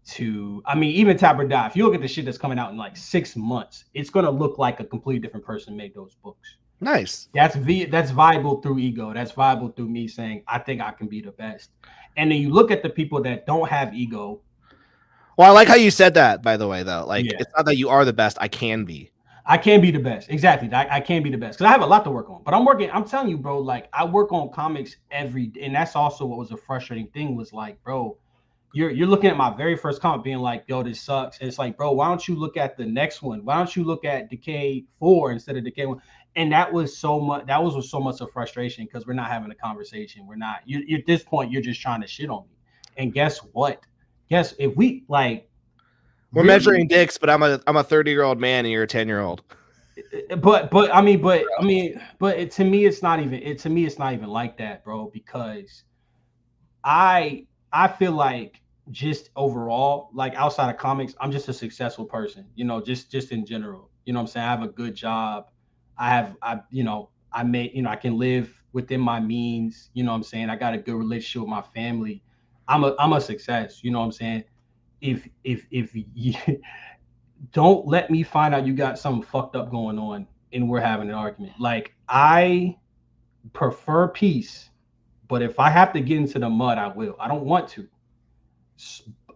Speaker 2: to, I mean, even Tap or Die, if you look at the shit that's coming out in like 6 months, it's gonna look like a completely different person made those books.
Speaker 1: nice.
Speaker 2: That's viable through ego. That's viable through me saying I think I can be the best. And then you look at the people that don't have ego.
Speaker 1: Well, I like how you said that. By the way, though, like
Speaker 2: Yeah,
Speaker 1: it's not that you are the best. I can be.
Speaker 2: I can be the best. Exactly. I can be the best because I have a lot to work on. But I'm telling you, bro, like I work on comics every day. And that's also what was a frustrating thing was like, bro, you're looking at my very first comic being like, yo, this sucks. And it's like, bro, why don't you look at the next one? Why don't you look at Decay 4 instead of Decay 1? And that was with so much of frustration because we're not having a conversation. We're not you at this point, you're just trying to shit on me. And guess what? Guess if we like
Speaker 1: We're
Speaker 2: really.
Speaker 1: measuring dicks, but I'm a 30-year-old man and you're a 10-year-old.
Speaker 2: To me it's not even like that, bro, because I feel like just overall, like outside of comics, I'm just a successful person, just in general. You know what I'm saying? I have a good job. I can live within my means, you know what I'm saying? I got a good relationship with my family. I'm a success, you know what I'm saying? If you don't let me find out you got something fucked up going on and we're having an argument. Like I prefer peace, but if I have to get into the mud, I will. I don't want to.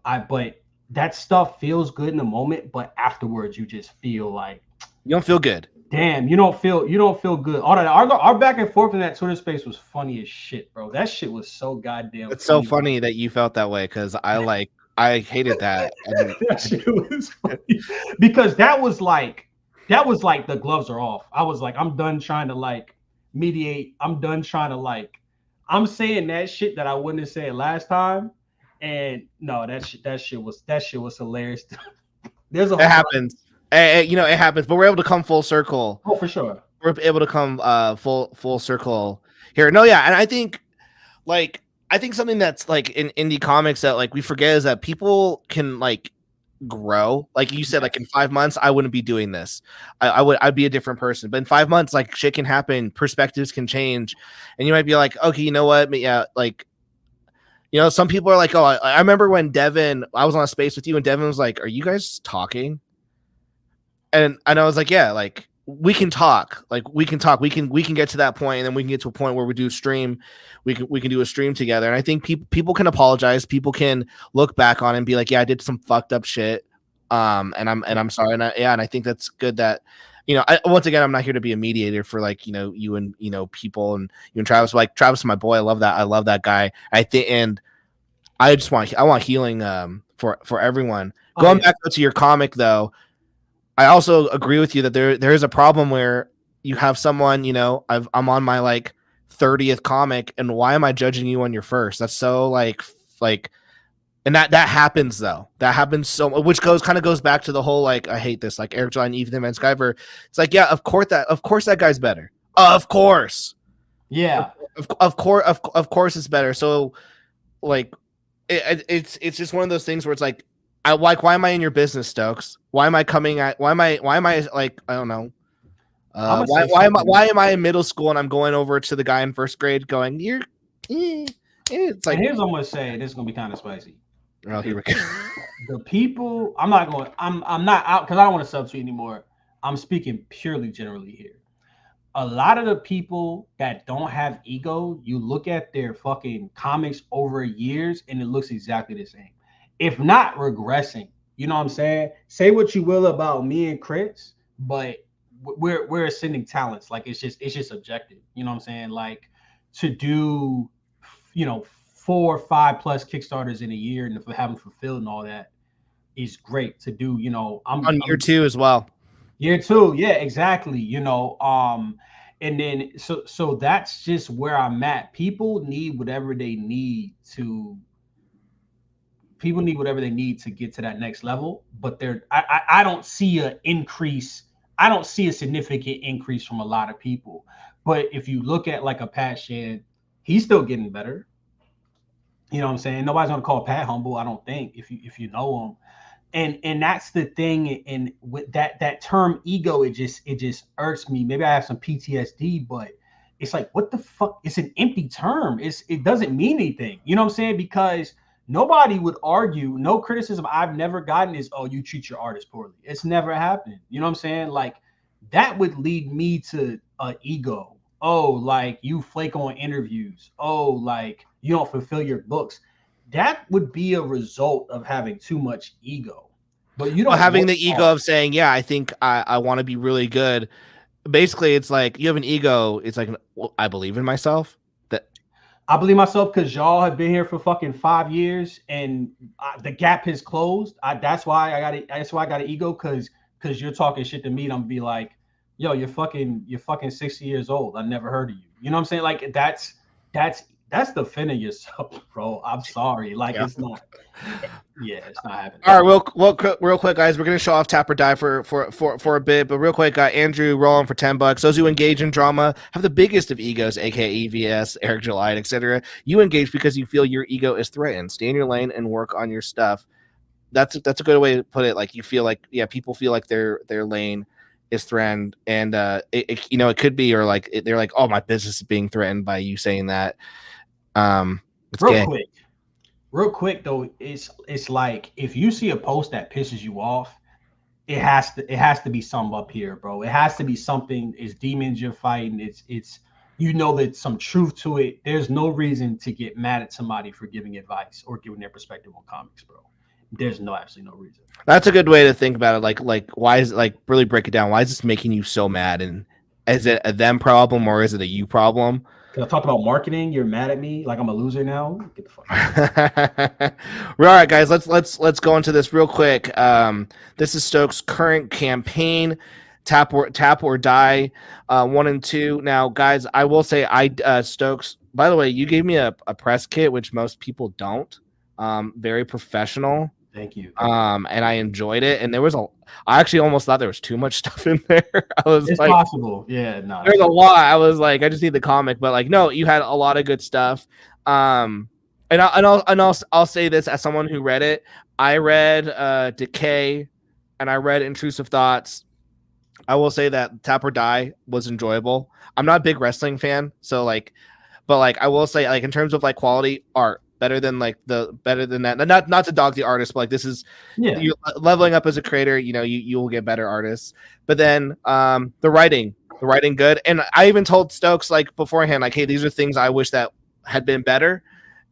Speaker 2: But that stuff feels good in the moment, but afterwards you just feel like,
Speaker 1: You don't feel good.
Speaker 2: damn, you don't feel good. All that our back and forth in that Twitter space was funny as shit, bro. That shit was so goddamn
Speaker 1: It's so
Speaker 2: funny.
Speaker 1: funny that you felt that way because I hated that. And
Speaker 2: That shit was funny because that was like the gloves are off. I was like, I'm done trying to like mediate. I'm done trying to like. I'm saying that shit that I wouldn't have said last time, and no, that shit was hilarious. There's a
Speaker 1: it
Speaker 2: whole
Speaker 1: happens. It happens, but we're able to come full circle.
Speaker 2: oh for sure.
Speaker 1: We're able to come full circle here. No, yeah, and I think something that's like in indie comics that like we forget is that people can like grow. Like you said,
Speaker 2: Yeah.
Speaker 1: like in 5 months, I wouldn't be doing this. I'd be a different person. But in 5 months, like shit can happen, perspectives can change, and you might be like, okay, you know what? Yeah, like some people are like, oh, I remember when Devin, I was on a space with you, and Devin was like, are you guys talking? And I was like, yeah, like we can talk, we can get to that point, and then we can get to a point where we do stream, we can do a stream together. And I think people can apologize, people can look back on it and be like, yeah, I did some fucked up shit, and I'm sorry. And I think that's good that once again, I'm not here to be a mediator for like you and people, and you and Travis. Like Travis is my boy. I love that guy. I think, and I want healing for everyone.
Speaker 2: Oh
Speaker 1: Going
Speaker 2: yeah.
Speaker 1: back to your comic though, I also agree with you that there is a problem where you have someone, I'm on my like 30th comic, and why am I judging you on your first? That's so like And that happens though. That happens which goes back to the whole like I hate this like Eric John Ethan Van Sciver. It's like yeah, of course that guy's better. Of course,
Speaker 2: Yeah,
Speaker 1: of course it's better. So like it's just one of those things where it's like I like why am I in your business, Stokes? Why am I coming at why am I like I don't know.
Speaker 2: I'm gonna say something.
Speaker 1: Why am I in middle school and I'm going over to the guy in first grade going it's
Speaker 2: And
Speaker 1: like
Speaker 2: here's what I'm gonna say. This is gonna be kind of spicy.
Speaker 1: oh here we go.
Speaker 2: The people, I'm not going. I'm not out because I don't want to substitute anymore. I'm speaking purely generally here. A lot of the people that don't have ego, you look at their fucking comics over years and it looks exactly the same. If not regressing, you know what I'm saying? Say what you will about me and Chris, but we're ascending talents. Like it's just objective. You know what I'm saying? Like to do, 4 or 5 plus Kickstarters in a year and have them fulfilled and all that is great to do.
Speaker 1: On year
Speaker 2: I'm
Speaker 1: two as well.
Speaker 2: Year two, yeah, exactly. And then so that's just where I'm at. People need whatever they need to get to that next level, but I don't see an increase. I don't see a significant increase from a lot of people. But if you look at like a Pat Shan, he's still getting better. You know what I'm saying? Nobody's gonna call Pat humble, I don't think, if you know him. And that's the thing. And with that term ego, it just irks me. Maybe I have some PTSD, but it's like, what the fuck? It's an empty term. It doesn't mean anything. You know what I'm saying? Because nobody would argue. No criticism I've never gotten is, oh, you treat your artist poorly. It's never happened. You know what I'm saying? Like that would lead me to ego. Oh, like you flake on interviews. Oh, like you don't fulfill your books. That would be a result of having too much ego. But you
Speaker 1: Well,
Speaker 2: don't
Speaker 1: having
Speaker 2: work
Speaker 1: the ego
Speaker 2: hard.
Speaker 1: of saying, "Yeah, I think I want to be really good." Basically, it's like you have an ego. It's like well, I believe in myself. That
Speaker 2: I believe myself because y'all have been here for fucking 5 years and the gap has closed. That's why I got it. That's why I got an ego because you're talking shit to me. And I'm gonna be like, yo, you're fucking 60 years old. I never heard of you. You know what I'm saying? Like that's defending yourself, bro. I'm sorry. Like
Speaker 1: yeah.
Speaker 2: it's not. Yeah, it's not happening.
Speaker 1: All right, real quick, guys. We're gonna show off Tap or Die for a bit, but real quick, Andrew rolling for $10. Those who engage in drama have the biggest of egos, aka EVS, Eric July, etc. You engage because you feel your ego is threatened. Stay in your lane and work on your stuff. That's a good way to put it. Like you feel like people feel like their lane is threatened, and it could be or like they're like, oh, my business is being threatened by you saying that. It's
Speaker 2: Real
Speaker 1: gay.
Speaker 2: quick, real quick though, it's like if you see a post that pisses you off, it has to be something up here, bro. It has to be something. It's demons you're fighting. It's there's some truth to it. There's no reason to get mad at somebody for giving advice or giving their perspective on comics, bro. There's absolutely no reason.
Speaker 1: That's a good way to think about it. Like why is like really break it down? Why is this making you so mad? And is it a them problem or is it a you problem?
Speaker 2: Because I talked about marketing, you're mad at me like I'm a loser now. Get the fuck out of here.
Speaker 1: All right, guys, let's go into this real quick. This is Stokes' current campaign, tap or die, 1 and 2. Now, guys, I will say Stokes. By the way, you gave me a press kit, which most people don't. Very professional.
Speaker 2: Thank you.
Speaker 1: And I enjoyed it. And I actually almost thought there was too much stuff in there. I was
Speaker 2: It's
Speaker 1: like,
Speaker 2: possible. Yeah, no.
Speaker 1: there's a lot. I was like, I just need the comic, but like, no, you had a lot of good stuff. I'll say this as someone who read it. I read Decay, and I read Intrusive Thoughts. I will say that Tap or Die was enjoyable. I'm not a big wrestling fan, so like, but like I will say like in terms of like quality art, better than that. Not to dog the artist, but like this is
Speaker 2: Yeah.
Speaker 1: you're leveling up as a creator. You will get better artists. But then the writing good, and I even told Stokes like beforehand, like, hey, these are things I wish that had been better,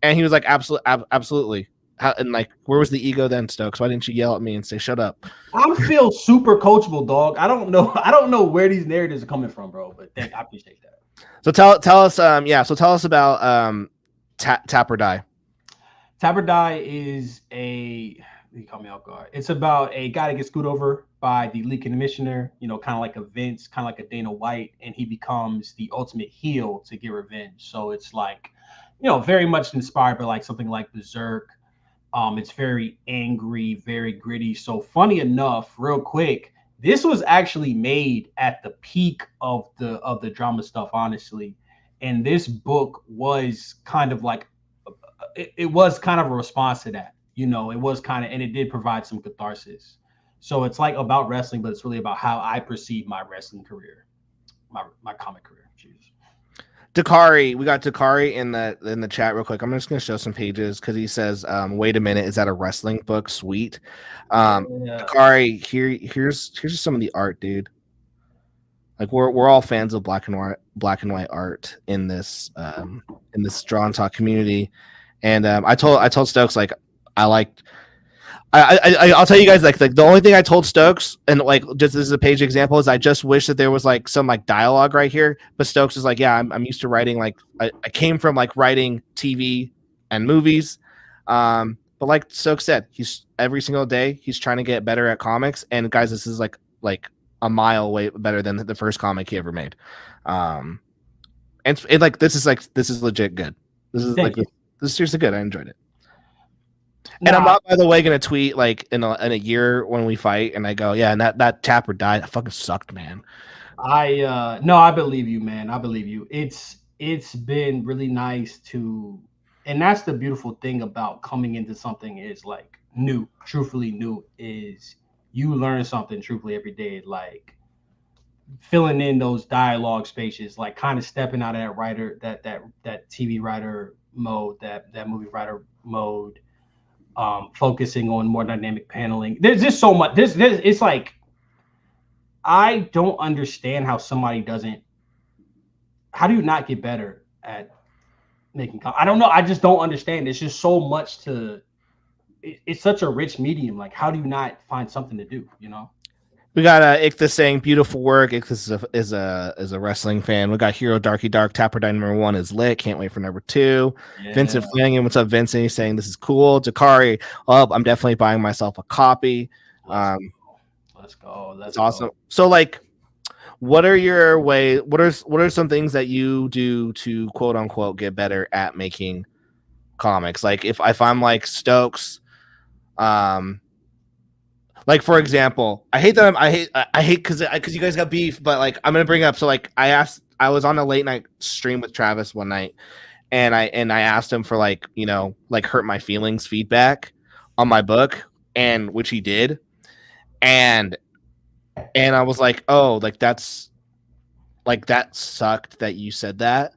Speaker 1: and he was like, absolutely. And like, where was the ego then, Stokes? Why didn't you yell at me and say, shut up?
Speaker 2: I feel super coachable, dog. I don't know. I don't know where these narratives are coming from, bro. But I appreciate that.
Speaker 1: So tell us, So tell us about Tap or Die.
Speaker 2: Tap or Die is you call me off guard. It's about a guy that gets screwed over by the league commissioner, kind of like a Vince, kind of like a Dana White, and he becomes the ultimate heel to get revenge. So it's like, very much inspired by like something like Berserk. It's very angry, very gritty. So funny enough, real quick, this was actually made at the peak of the drama stuff, honestly. And this book was kind of like it was kind of a response to that. You know, it was kind of, and it did provide some catharsis. So it's like about wrestling, but it's really about how I perceive my wrestling career, my comic career. Jesus.
Speaker 1: Dakari, we got Dakari in the chat real quick. I'm just gonna show some pages because he says, "Wait a minute, is that a wrestling book? Sweet."
Speaker 2: Yeah.
Speaker 1: Dakari, here's some of the art, dude. Like we're all fans of black and white art in this draw and talk community, and I told Stokes like I liked I'll tell you guys like the only thing I told Stokes and like just as a page example is I just wish that there was like some like dialogue right here. But Stokes is like, yeah, I'm used to writing like I came from like writing TV and movies. But like Stokes said, he's every single day he's trying to get better at comics. And guys, this is like a mile way better than the first comic he ever made. And it, like this is legit good. This is like
Speaker 2: Thank you.
Speaker 1: this is seriously good. I enjoyed it. And I'm
Speaker 2: Nah,
Speaker 1: not, by the way, gonna tweet like in a year when we fight, and I go, yeah, and that tapper died. That fucking sucked, man.
Speaker 2: I no, I believe you, man. I believe you. It's been really nice to, and that's the beautiful thing about coming into something is like new, truthfully new is you learn something truthfully every day, like filling in those dialogue spaces, like kind of stepping out of that writer, that TV writer mode, that movie writer mode, focusing on more dynamic paneling. There's just so much. There's it's like I don't understand how somebody doesn't. How do you not get better at making? I don't know. I just don't understand. It's just so much to. It's such a rich medium. Like, how do you not find something to do? You know.
Speaker 1: We got Ichthus saying beautiful work. Ichthus is a wrestling fan. We got Hero Darky Dark Tapper Die #1 is lit. Can't wait for #2.
Speaker 2: Yeah.
Speaker 1: Vincent Flanagan, what's up, Vincent? He's saying this is cool. Jakari, oh, I'm definitely buying myself a copy.
Speaker 2: Let's let's go.
Speaker 1: It's
Speaker 2: Let's
Speaker 1: awesome.
Speaker 2: go.
Speaker 1: So like, what are your way? What are some things that you do to quote unquote get better at making comics? Like if I'm like Stokes, um, like for example, I hate that I hate because you guys got beef, but like I'm gonna bring up. So like I was on a late night stream with Travis one night, and I asked him for like like hurt my feelings feedback on my book, and which he did, and I was like, oh, like that sucked that you said that,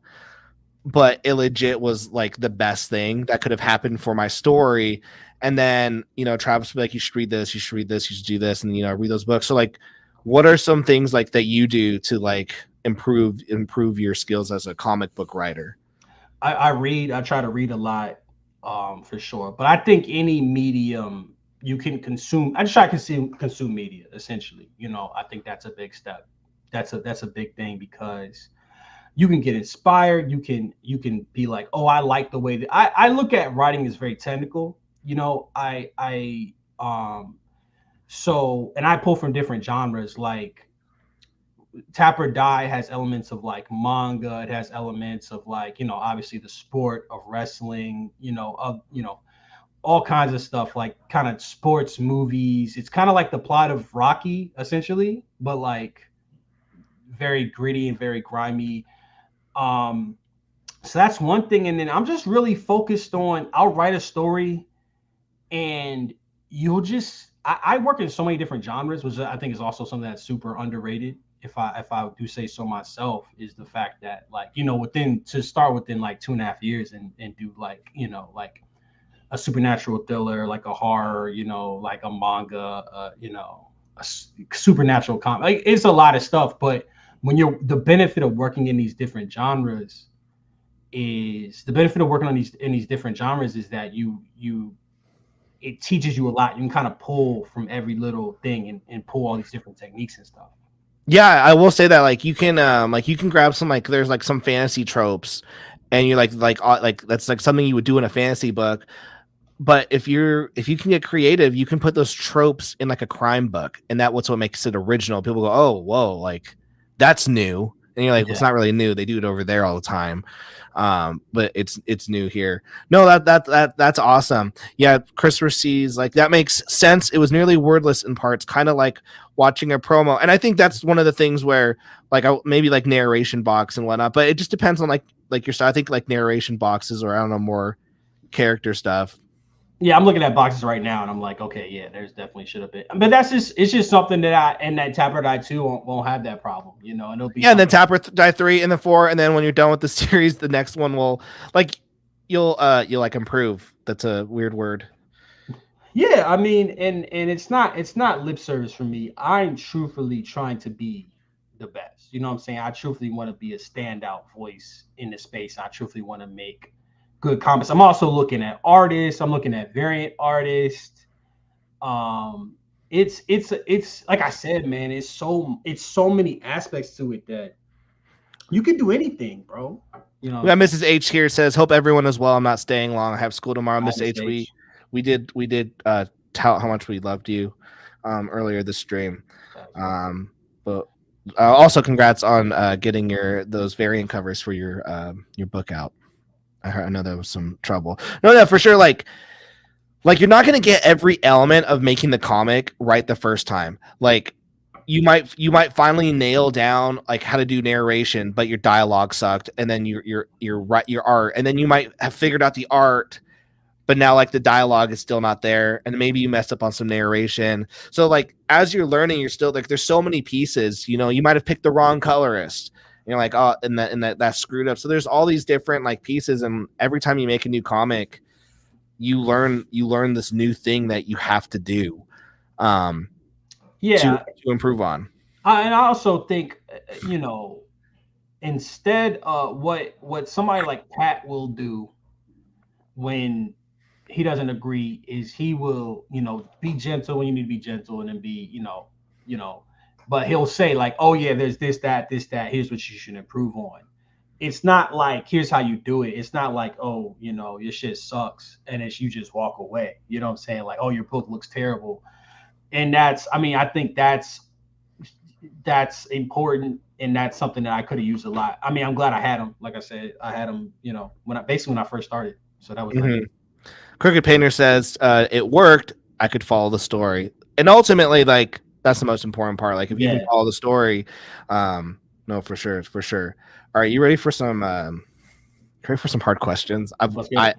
Speaker 1: but it legit was like the best thing that could have happened for my story. And then Travis would be like, you should read this, you should read this, you should do this, and read those books. So like, what are some things like that you do to like improve your skills as a comic book writer?
Speaker 2: I read. I try to read a lot, for sure. But I think any medium you can consume. I just try to consume media essentially. You know, I think that's a big step. That's a big thing because you can get inspired. You can be like, oh, I like the way that I look at writing as very technical. You know, so and I pull from different genres like Tapper Die has elements of like manga. It has elements of like, obviously the sport of wrestling, all kinds of stuff, like kind of sports movies. It's kind of like the plot of Rocky, essentially, but like very gritty and very grimy. Um, so that's one thing. And then I'm just really focused on I'll write a story and you'll just I work in so many different genres, which I think is also something that's super underrated. If I do say so myself, is the fact that like within like 2.5 years and do like like a supernatural thriller, like a horror, like a manga, supernatural comic. Like it's a lot of stuff, but when you're the benefit of working in these different genres is the benefit of working on these different genres is that you it teaches you a lot. You can kind of pull from every little thing and pull all these different techniques and stuff.
Speaker 1: Yeah, I will say that like you can grab some like there's like some fantasy tropes, and you're like that's like something you would do in a fantasy book. But if you can get creative, you can put those tropes in like a crime book, and that's what makes it original. People go, oh, whoa, like that's new, And you're like, well, it's
Speaker 2: Yeah.
Speaker 1: not really new. They do it over there all the time. But it's new here. No, that's awesome. Yeah, Christopher sees like that makes sense. It was nearly wordless in parts, kind of like watching a promo. And I think that's one of the things where like maybe like narration box and whatnot, but it just depends on like your style. I think like narration boxes or I don't know, more character stuff.
Speaker 2: Yeah, I'm looking at boxes right now, and I'm like, okay, yeah, there's definitely should have been, but that's just it's just something that I and that Tapper Die 2 won't have that problem, you know, and it'll be
Speaker 1: Yeah, and then
Speaker 2: something.
Speaker 1: Tapper Die 3 and then 4, and then when you're done with the series, the next one will like you'll like improve. That's a weird word.
Speaker 2: Yeah, I mean, and it's not lip service for me. I'm truthfully trying to be the best. You know what I'm saying? I truthfully want to be a standout voice in the space. I truthfully want to make good comments. I'm also looking at artists. I'm looking at variant artists. Um, it's like I said, man. It's so many aspects to it that you can do anything, bro. You know what
Speaker 1: We
Speaker 2: I'm
Speaker 1: got
Speaker 2: saying?
Speaker 1: Mrs. H here says, "Hope everyone is well. I'm not staying long. I have school tomorrow."
Speaker 2: I
Speaker 1: Miss
Speaker 2: Miss
Speaker 1: H,
Speaker 2: H.
Speaker 1: we did tout how much we loved you earlier this stream.
Speaker 2: Facts, bro.
Speaker 1: But also congrats on getting those variant covers for your book out. I know there was some trouble. No, for sure. Like you're not going to get every element of making the comic right the first time. Like you might finally nail down like how to do narration, but your dialogue sucked, and then your art, and then you might have figured out the art, but now like the dialogue is still not there, and maybe you messed up on some narration. So like as you're learning, you're still like there's so many pieces. You know, you might have picked the wrong colorist. You're like, oh, and that screwed up. So there's all these different like pieces, and every time you make a new comic, you learn this new thing that you have to do um to
Speaker 2: Yeah,
Speaker 1: improve on.
Speaker 2: and I also think, you know, instead, what somebody like Pat will do when he doesn't agree is he will, you know, be gentle when you need to be gentle, and then be, you know, but he'll say like, oh yeah, there's this, that, this, that. Here's what you should improve on. It's not like here's how you do it. It's not like, oh, you know, your shit sucks and it's you just walk away. You know what I'm saying? Like, oh, your book looks terrible. And that's, I mean, I think that's important, and that's something that I could have used a lot. I mean, I'm glad I had him. Like I said, I had him, you know, when I first started. So that was nice.
Speaker 1: Mm-hmm. Crooked Painter says it worked. I could follow the story, and ultimately, like that's the most important part. Like if you can
Speaker 2: Yeah.
Speaker 1: follow the story, no, for sure. All right, you ready for some hard questions?
Speaker 2: Let's get
Speaker 1: I
Speaker 2: it.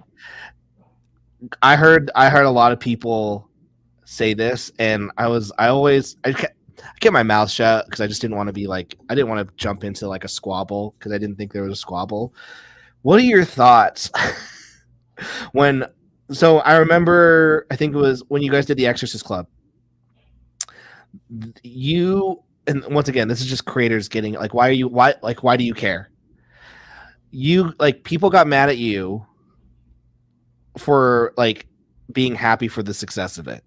Speaker 1: I heard a lot of people say this, and I kept my mouth shut because I just didn't want to be like I didn't want to jump into like a squabble because I didn't think there was a squabble. What are your thoughts when? So I remember I think it was when you guys did the Exorcist Club. You and once again, this is just creators getting like why do you care? You like people got mad at you for like being happy for the success of it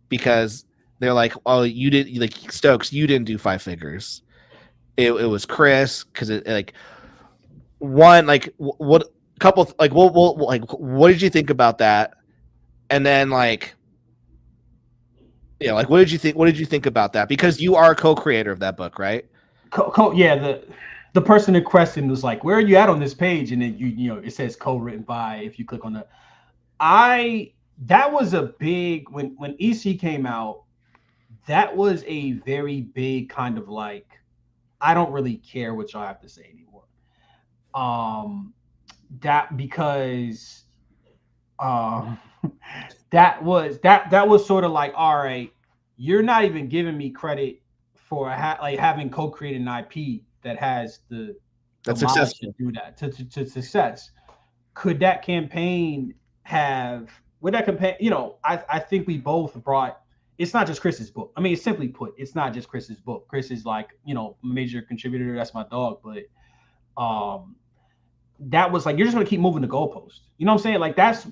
Speaker 1: because they're like, oh, you did like Stokes, you didn't do five figures. It was Chris because it like one like what couple like we'll like what did you think about that? And then like yeah, like what did you think about that? Because you are a co-creator of that book, right?
Speaker 2: Yeah, the person in question was like, "Where are you at on this page?" And then you know it says co-written by. If you click on the, I that was a big when EC came out. That was a very big kind of like, I don't really care what y'all have to say anymore. Um, that because um that was sort of like, all right, you're not even giving me credit for like having co-created an IP that has the
Speaker 1: That's
Speaker 2: mileage to
Speaker 1: successful.
Speaker 2: do that to success. Could that campaign have would that campaign, you know, I think we both brought, it's not just Chris's book. I mean, simply put, it's not just Chris's book. Chris is like, you know, major contributor, that's my dog, but um that was like, you're just gonna keep moving the goalpost. You know what I'm saying? Like that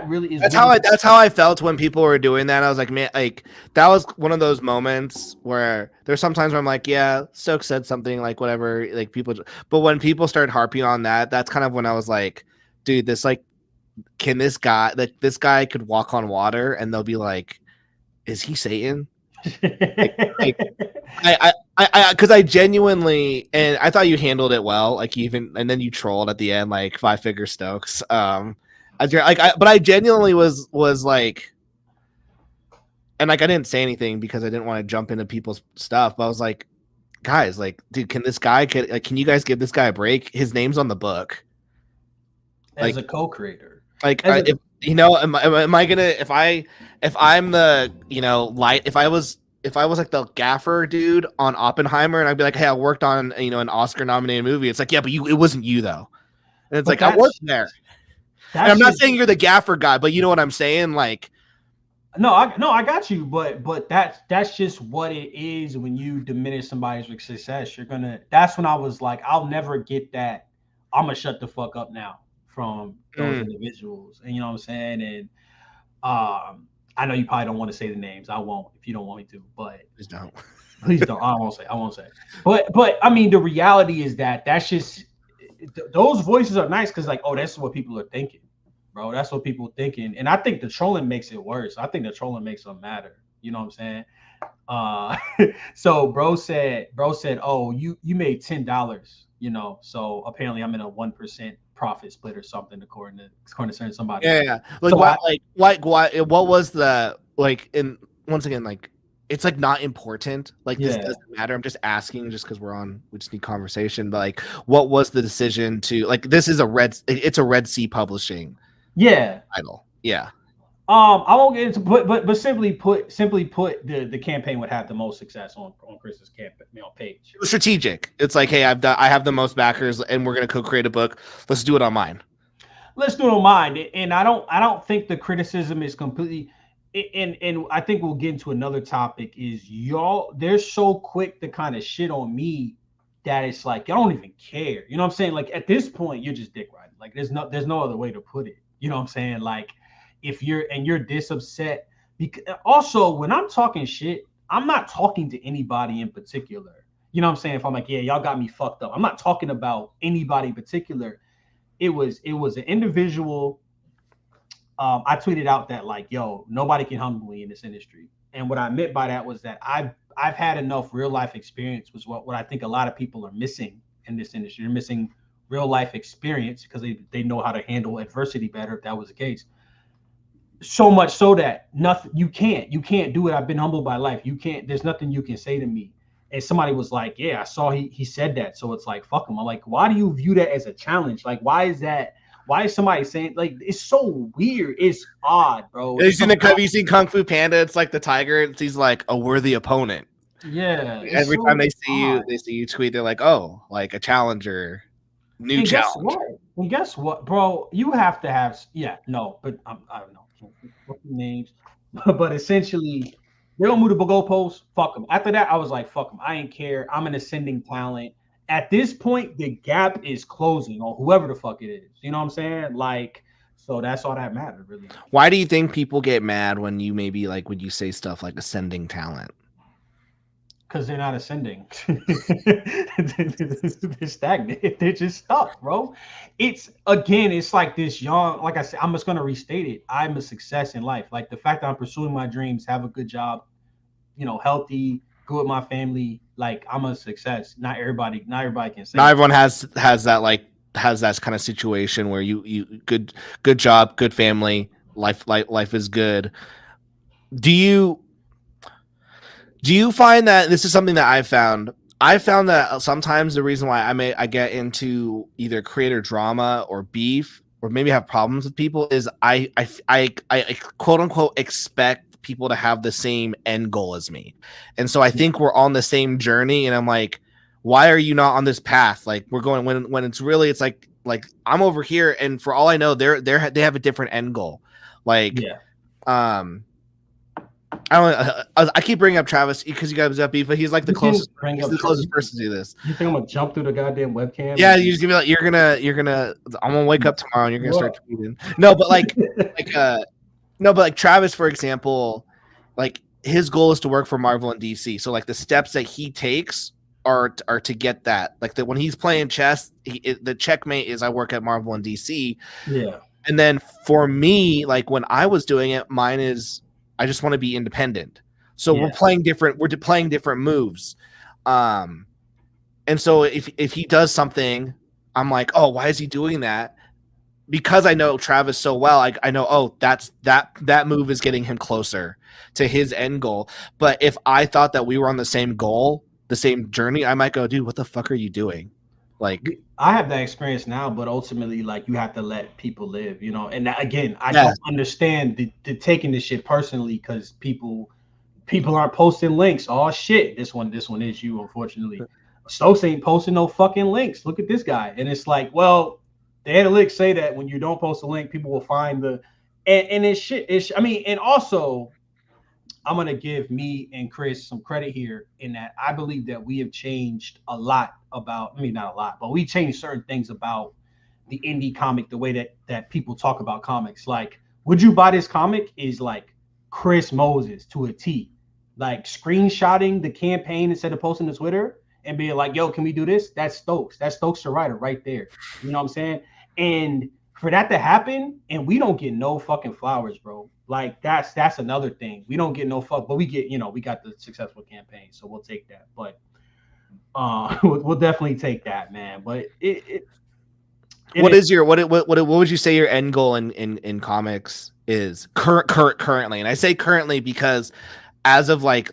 Speaker 2: really is one of the,
Speaker 1: That's how I felt when people were doing that. I was like, man, like that was one of those moments where there's sometimes where I'm like, yeah, Stokes said something like whatever, like people, but when people started harping on that, that's kind of when I was like, dude, this like, can this guy like this guy could walk on water, and they'll be like, is he Satan? Like, like because I genuinely, and I thought you handled it well, like even, and then you trolled at the end, like 5 figure Stokes. But I genuinely was like, and like I didn't say anything because I didn't want to jump into people's stuff, but I was like, guys, like, dude, can you guys give this guy a break? His name's on the book.
Speaker 2: as a
Speaker 1: Like,
Speaker 2: co-creator.
Speaker 1: if you know, am I gonna if I'm the light if I was like the gaffer dude on Oppenheimer and I'd be like, hey, I worked on an Oscar nominated movie. It's like, yeah, but it wasn't you though. And it's
Speaker 2: but
Speaker 1: like I worked there. And I'm
Speaker 2: that's
Speaker 1: not
Speaker 2: just
Speaker 1: saying you're the gaffer guy, but you know what I'm saying? Like,
Speaker 2: no, I got you, but that's just what it is when you diminish somebody's success. That's when I was like, I'll never get that. I'm gonna shut the fuck up now from those individuals. And you know what I'm saying? And I know you probably don't want to say the names. I won't if you don't want me to, but
Speaker 1: please don't.
Speaker 2: please don't. I won't say. I won't say. But I mean, the reality is that that's just those voices are nice because like, oh, that's what people are thinking, bro. That's what people are thinking, and I think the trolling makes it worse. I think the trolling makes them matter. You know what I'm saying? So bro said, oh, you made $10. So apparently I'm in a 1% profit split or something, according to somebody.
Speaker 1: Yeah. Like
Speaker 2: So
Speaker 1: why? Why? What was the like? And once again, like it's like not important. Like this
Speaker 2: yeah,
Speaker 1: doesn't matter. I'm just asking, just because we just need conversation. But like, what was the decision to like? This is it's a Red Sea Publishing
Speaker 2: yeah.
Speaker 1: title. Yeah.
Speaker 2: I won't get into but simply put, the campaign would have the most success on Chris's campaign page.
Speaker 1: It was strategic. It's like, hey, I have the most backers, and we're gonna co-create a book. Let's do it on mine.
Speaker 2: Let's do it on mine, and I don't think the criticism is completely. And I think we'll get into another topic. Is y'all they're so quick to kind of shit on me that it's like y'all don't even care. You know what I'm saying? Like at this point, you're just dick riding. Like there's no other way to put it. You know what I'm saying? Like if you're this upset, because also when I'm talking shit, I'm not talking to anybody in particular. You know what I'm saying? If I'm like, yeah, y'all got me fucked up, I'm not talking about anybody in particular. It was an individual. I tweeted out that like, yo, nobody can humble me in this industry. And what I meant by that was that I've had enough real life experience, was what I think a lot of people are missing in this industry. They're missing real life experience because they know how to handle adversity better if that was the case. So much so that nothing you can't do it. I've been humbled by life. You can't, there's nothing you can say to me. And somebody was like, yeah, I saw he said that. So it's like, fuck him. I'm like, why do you view that as a challenge? Like, why is somebody saying, like, it's so weird. It's odd, bro.
Speaker 1: Have you seen Kung Fu Panda? It's like the tiger. He's like a worthy opponent.
Speaker 2: Yeah.
Speaker 1: Every time
Speaker 2: So
Speaker 1: they see you tweet, they're like, oh, like a challenger, new
Speaker 2: and guess
Speaker 1: challenge.
Speaker 2: what? And guess what, bro? You have to have, yeah, no, but I don't know what the names, but essentially, they don't move the goalposts. Fuck them. After that, I was like, fuck them. I ain't care. I'm an ascending talent. At this point, the gap is closing on whoever the fuck it is. You know what I'm saying? Like, so that's all that mattered, really.
Speaker 1: Why do you think people get mad when you when you say stuff like ascending talent?
Speaker 2: Because they're not ascending. They're stagnant. They're just stuck, bro. It's like this young, like I said, I'm just gonna restate it. I'm a success in life. Like the fact that I'm pursuing my dreams, have a good job, healthy, good with my family. Like I'm a success. Not everybody can say
Speaker 1: Not
Speaker 2: that.
Speaker 1: everyone has that kind of situation where you good job, good family, life is good. Do you find that this is something that I found that sometimes the reason why I get into either creator drama or beef or maybe have problems with people is I quote unquote expect people to have the same end goal as me. And so I think we're on the same journey and I'm like, why are you not on this path? Like we're going when it's like I'm over here and for all I know they have a different end goal. Like
Speaker 2: Yeah.
Speaker 1: I keep bringing up Travis because you guys have beef, but he's like the closest person to do this.
Speaker 2: You think I'm gonna jump through the goddamn webcam?
Speaker 1: Yeah, you just give me like I'm gonna wake up tomorrow and you're gonna start tweeting. No, but like Travis, for example, like his goal is to work for Marvel and DC. So like the steps that he takes are to get that. Like that when he's playing chess, the checkmate is I work at Marvel and DC.
Speaker 2: Yeah.
Speaker 1: And then for me, like when I was doing it, mine is I just want to be independent. So we're playing different moves. Um, and so if he does something, I'm like, oh, why is he doing that? Because I know Travis so well, I know, oh, that move is getting him closer to his end goal. But if I thought that we were on the same goal, the same journey, I might go, dude, what the fuck are you doing? Like,
Speaker 2: I have that experience now, but ultimately, like, you have to let people live, you know. And that, again, I
Speaker 1: yeah,
Speaker 2: don't understand the taking this shit personally because people aren't posting links. Oh shit, this one is you. Unfortunately, Stokes ain't posting no fucking links. Look at this guy, and it's like, well, the analytics say that when you don't post a link, people will find the and it's shit. I mean, and also I'm gonna give me and Chris some credit here in that I believe that we have changed a lot about. I mean, not a lot, but we changed certain things about the indie comic, the way that people talk about comics. Like, would you buy this comic? Is like Chris Moses to a T. Like screenshotting the campaign instead of posting to Twitter and being like, "Yo, can we do this?" That's Stokes. That's Stokes the writer right there. You know what I'm saying? And for that to happen, and we don't get no fucking flowers, bro. Like that's another thing. We don't get no fuck, but we get, we got the successful campaign, so we'll take that. But we'll definitely take that, man. But it
Speaker 1: what
Speaker 2: is.
Speaker 1: is your what would you say your end goal in comics is currently? And I say currently because as of like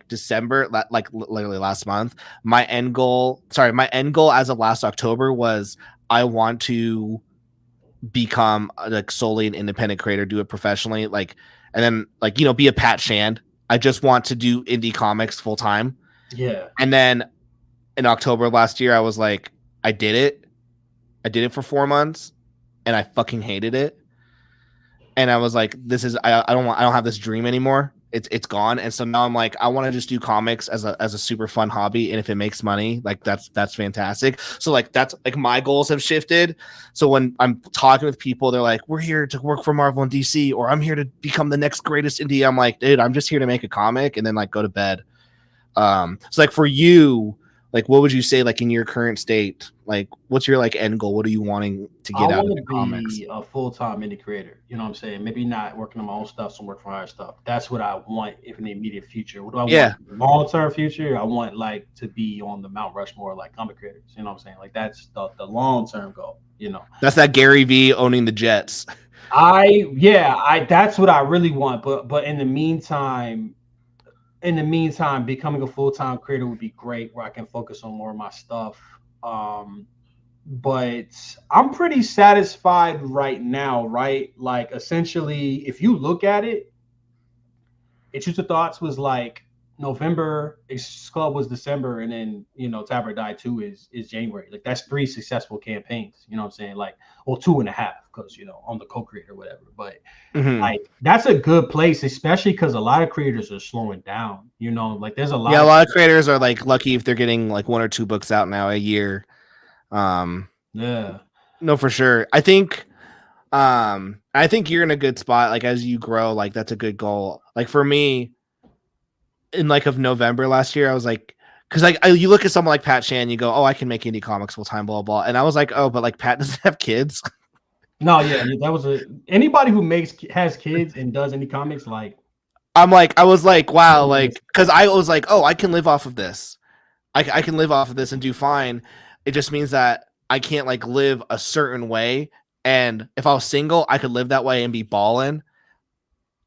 Speaker 1: December, like literally last month, my end goal as of last October was I want to become like solely an independent creator, do it professionally, like, and then like, be a Pat Shand. I just want to do indie comics full time.
Speaker 2: Yeah.
Speaker 1: And then in October last year, I was like, I did it. I did it for 4 months and I fucking hated it. And I was like, this is I don't have this dream anymore. It's gone. And so now I'm like, I want to just do comics as a super fun hobby. And if it makes money, like that's fantastic. So like that's like my goals have shifted. So when I'm talking with people, they're like, we're here to work for Marvel and DC, or I'm here to become the next greatest indie. I'm like, dude, I'm just here to make a comic and then like go to bed. So like for you, like what would you say like in your current state? Like what's your like end goal? What are you wanting to
Speaker 2: I
Speaker 1: get out
Speaker 2: want
Speaker 1: of
Speaker 2: to
Speaker 1: the comics?
Speaker 2: be a full-time indie creator. You know what I'm saying? Maybe not working on my own stuff, some work for hire stuff. That's what I want if in the immediate future. What do I want?
Speaker 1: Yeah,
Speaker 2: Long-term future, I want like to be on the Mount Rushmore like comic creators. You know what I'm saying? Like that's the long-term goal, you know.
Speaker 1: that's that Gary V owning the Jets.
Speaker 2: I that's what I really want. But in the meantime, becoming a full-time creator would be great where I can focus on more of my stuff. But I'm pretty satisfied right now, right? Like essentially, if you look at it, It's Just a Thoughts was like November, X Club was December, and then Tabor Die 2 is January. Like that's three successful campaigns. You know what I'm saying? Like, well, two and a half, because I'm the co-creator or whatever. But
Speaker 1: Mm-hmm.
Speaker 2: like that's a good place, especially because a lot of creators are slowing down. Like there's a
Speaker 1: Yeah,
Speaker 2: lot
Speaker 1: a
Speaker 2: of
Speaker 1: lot of creators are like lucky if they're getting like one or two books out now a year. Um,
Speaker 2: yeah.
Speaker 1: no, for sure. I think you're in a good spot. Like as you grow, like that's a good goal. Like for me, in like of November last year, I was like, because like you look at someone like Pat Shan, you go, oh, I can make indie comics full time, blah blah. And I was like, oh, but like Pat doesn't have kids.
Speaker 2: No, yeah, that was anybody who has kids and does any comics like
Speaker 1: I was like, wow, like because I was like, oh, I can live off of this. I can live off of this and do fine. It just means that I can't like live a certain way. And if I was single, I could live that way and be balling.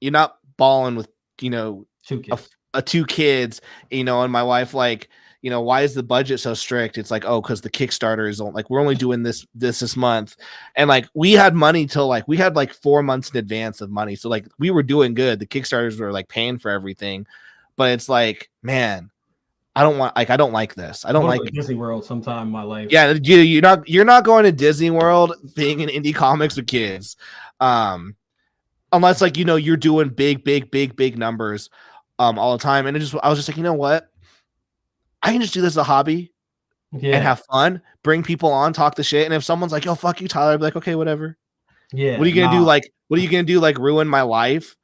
Speaker 1: You're not balling with, you know,
Speaker 2: two
Speaker 1: a,
Speaker 2: kids.
Speaker 1: a two kids, and my wife like, why is the budget so strict? It's like, oh, because the Kickstarter is like we're only doing this month, and like we had money till like we had like 4 months in advance of money, so like we were doing good. The Kickstarters were like paying for everything, but it's like, man, I don't like this. I
Speaker 2: I'm
Speaker 1: don't
Speaker 2: going to
Speaker 1: like.
Speaker 2: Disney World sometime in my life.
Speaker 1: Yeah, you're not going to Disney World being in indie comics with kids, unless like you're doing big numbers, all the time. And I was just like, you know what? I can just do this as a hobby and
Speaker 2: Yeah,
Speaker 1: have fun, bring people on, talk the shit. And if someone's like, yo, fuck you, Tyler, I'd be like, okay, whatever. What are
Speaker 2: yeah,
Speaker 1: you gonna do?
Speaker 2: nah,
Speaker 1: Like, what are you gonna do? Like, ruin my life?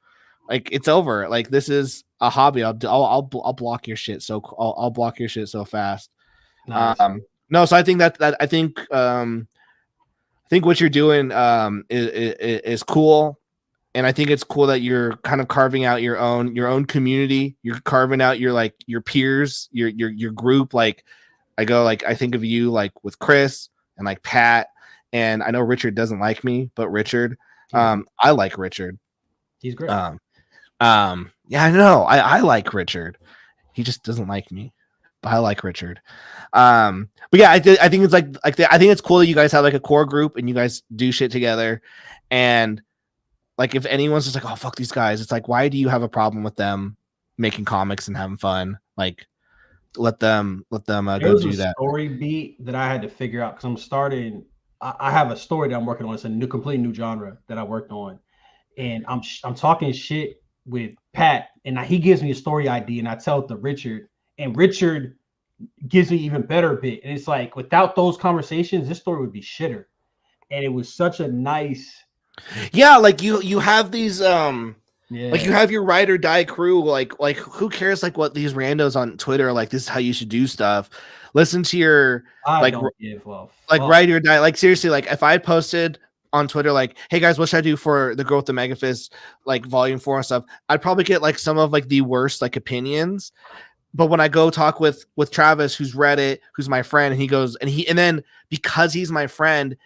Speaker 1: Like, it's over. Like, this is a hobby. I'll block your shit. So I'll block your shit so fast.
Speaker 2: nice.
Speaker 1: No, so I think that I think what you're doing is cool. and I think it's cool that you're kind of carving out your own community. You're carving out your peers, your group. Like I think of you like with Chris and like Pat, and I know Richard doesn't like me, but Richard, I like Richard.
Speaker 2: He's great.
Speaker 1: Yeah, I know. I like Richard. He just doesn't like me, but I like Richard. But yeah, I think it's I think it's cool that you guys have like a core group and you guys do shit together. And like, if anyone's just like, oh fuck these guys, it's like, why do you have a problem with them making comics and having fun? Like, let them go do that.
Speaker 2: Story beat that I had to figure out because I'm starting. I have a story that I'm working on. It's a completely new genre that I worked on, and I'm talking shit with Pat, and he gives me a story idea, and I tell it to Richard, and Richard gives me even better bit, and it's like without those conversations, this story would be shitter. And it was such a nice,
Speaker 1: yeah, like you have these
Speaker 2: yeah,
Speaker 1: like you have your ride or die crew, like who cares like what these randos on Twitter are like, this is how you should do stuff. Listen to your
Speaker 2: I don't give a
Speaker 1: like
Speaker 2: fuck.
Speaker 1: ride or die. Like seriously, like if I posted on Twitter like, hey guys, what should I do for the Girl with the Megafist like volume 4 and stuff, I'd probably get like some of like the worst like opinions. But when I go talk with Travis, who's read it, who's my friend, and he goes and then because he's my friend,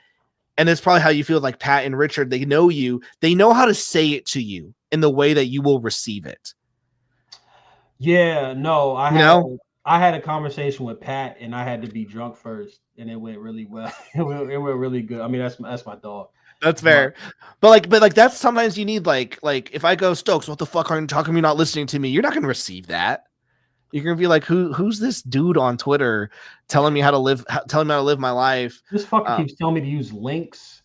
Speaker 1: and it's probably how you feel like Pat and Richard, they know you, they know how to say it to you in the way that you will receive it.
Speaker 2: Yeah, no, I had a conversation with Pat, and I had to be drunk first, and it went really well. It went really good. I mean, that's my dog.
Speaker 1: That's fair. But like that's sometimes you need like if I go, Stokes, what the fuck are you talking? You're not listening to me. You're not gonna receive that. You're gonna be like, who's this dude on Twitter telling me how to live my life?
Speaker 2: This fucker keeps telling me to use links.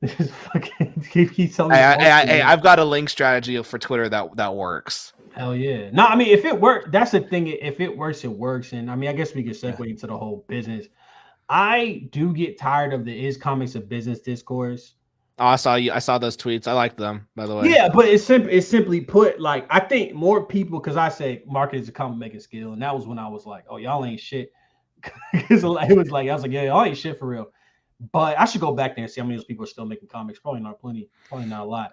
Speaker 2: This fucking keeps telling me.
Speaker 1: Hey, I've got a link strategy for Twitter that works.
Speaker 2: Hell yeah. No, I mean, if it works, that's the thing. If it works, it works. And I mean, I guess we could segue into the whole business. I do get tired of the is comics a business discourse.
Speaker 1: Oh, I saw those tweets. I like them, by the way.
Speaker 2: Yeah, but it's simply put, like, I think more people, because I say market is a comic making skill, and that was when I was like, oh, y'all ain't shit. It was like, I was like, yeah, y'all ain't shit for real. But I should go back there and see how many of those people are still making comics. Probably not a lot.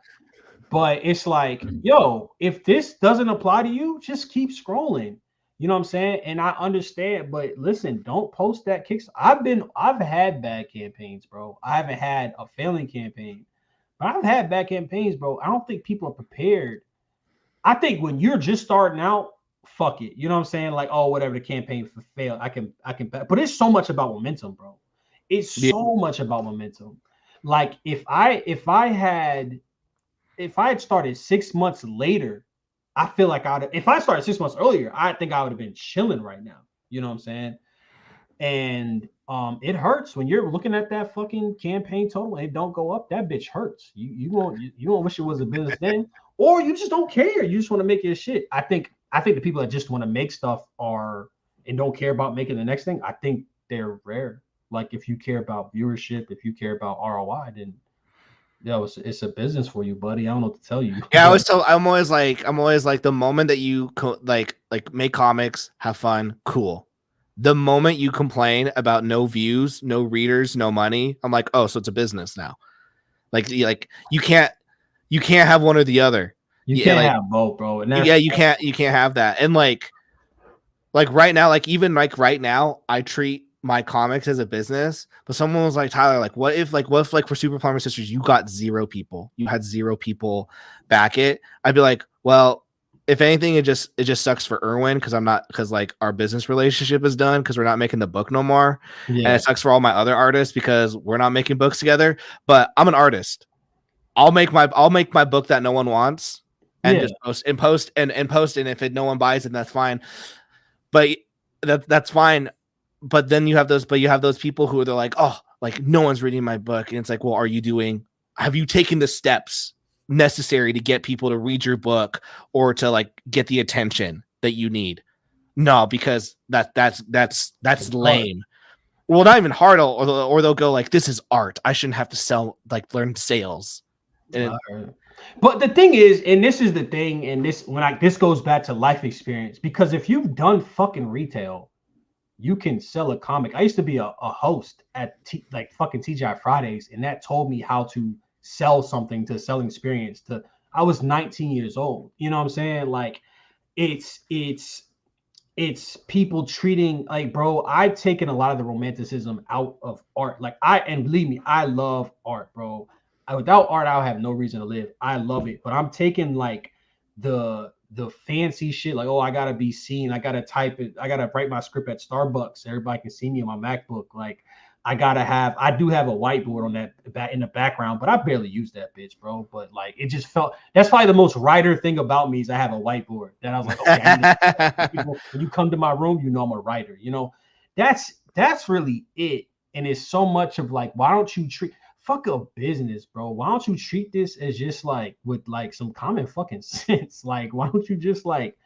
Speaker 2: But it's like, yo, if this doesn't apply to you, just keep scrolling. You know what I'm saying? And I understand, but listen, don't post that kicks. I've had bad campaigns, bro. I haven't had a failing campaign, but I've had bad campaigns, bro. I don't think people are prepared. I think when you're just starting out, fuck it. You know what I'm saying? Like, oh, whatever, the campaign failed. I can, but it's so much about momentum, bro. It's so much about momentum. Like if I had started 6 months later, I feel like if I started 6 months earlier, I think I would have been chilling right now. You know what I'm saying? And it hurts when you're looking at that fucking campaign total and it don't go up. That bitch hurts. You won't wish it was a business then, or you just don't care. You just want to make your shit. I think the people that just want to make stuff and don't care about making the next thing, I think they're rare. Like if you care about viewership, if you care about ROI, then it's a business for you, buddy. I don't know what to tell you.
Speaker 1: Yeah, I'm always like the moment that you like make comics, have fun, cool. The moment you complain about no views, no readers, no money, I'm like, oh, so it's a business now. Like you can't have one or the other.
Speaker 2: You can't have both, bro. And
Speaker 1: you can't have that. And like right now, right now, I treat my comics as a business, but someone was like, Tyler, like what if for Super Plumber Sisters you got 0 people, you had 0 people back it? I'd be like, well, if anything, it just sucks for Erwin because like our business relationship is done because we're not making the book no more. Yeah. And it sucks for all my other artists because we're not making books together. But I'm an artist. I'll make my book that no one wants and just post, and if no one buys it, that's fine. But that's fine. But then you have those people who they're like, oh, like no one's reading my book. And it's like, well, have you taken the steps necessary to get people to read your book or to like get the attention that you need? No, because that's lame. Well, not even hard, or they'll go like, this is art. I shouldn't have to learn sales.
Speaker 2: But the thing is, and this is the thing, and this goes back to life experience, because if you've done fucking retail, you can sell a comic. I used to be a host at fucking TGI Fridays, and that told me how to sell something, to selling experience. I was 19 years old. You know what I'm saying? Like it's it's people treating like, bro, I've taken a lot of the romanticism out of art. Like and believe me, I love art, bro. Without art, I'll have no reason to live. I love it, but I'm taking like the fancy shit, like, oh, I gotta be seen, I gotta type it, I gotta write my script at Starbucks, everybody can see me on my MacBook. Like, I do have a whiteboard on that in the background, but I barely use that bitch, bro. But like, it just felt that's probably the most writer thing about me is I have a whiteboard that I was like, okay, I need to people when you come to my room, you know I'm a writer. You know, that's really it. And it's so much of like, why don't you treat fuck a business, bro? Why don't you treat this as just like with like some common fucking sense? Like, why don't you just like,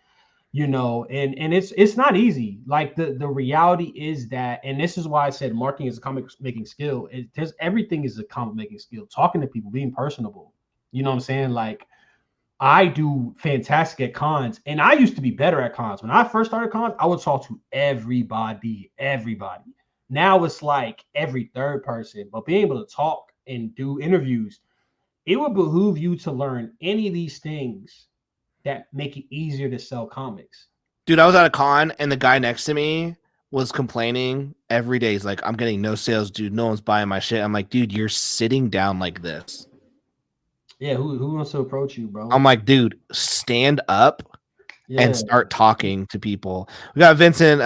Speaker 2: and it's not easy. Like the reality is that, and this is why I said marketing is a comic making skill. There's everything is a comic making skill. Talking to people, being personable. You know what I'm saying? Like, I do fantastic at cons, and I used to be better at cons. When I first started cons, I would talk to everybody. Now it's like every third person, but being able to talk and do interviews, it would behoove you to learn any of these things that make it easier to sell comics.
Speaker 1: Dude, I was at a con and the guy next to me was complaining every day. He's like, I'm getting no sales, dude. No one's buying my shit. I'm like, dude, you're sitting down like this.
Speaker 2: Yeah, who wants to approach you, bro?
Speaker 1: I'm like, dude, stand up and
Speaker 2: Yeah,
Speaker 1: start talking to people. We got Vincent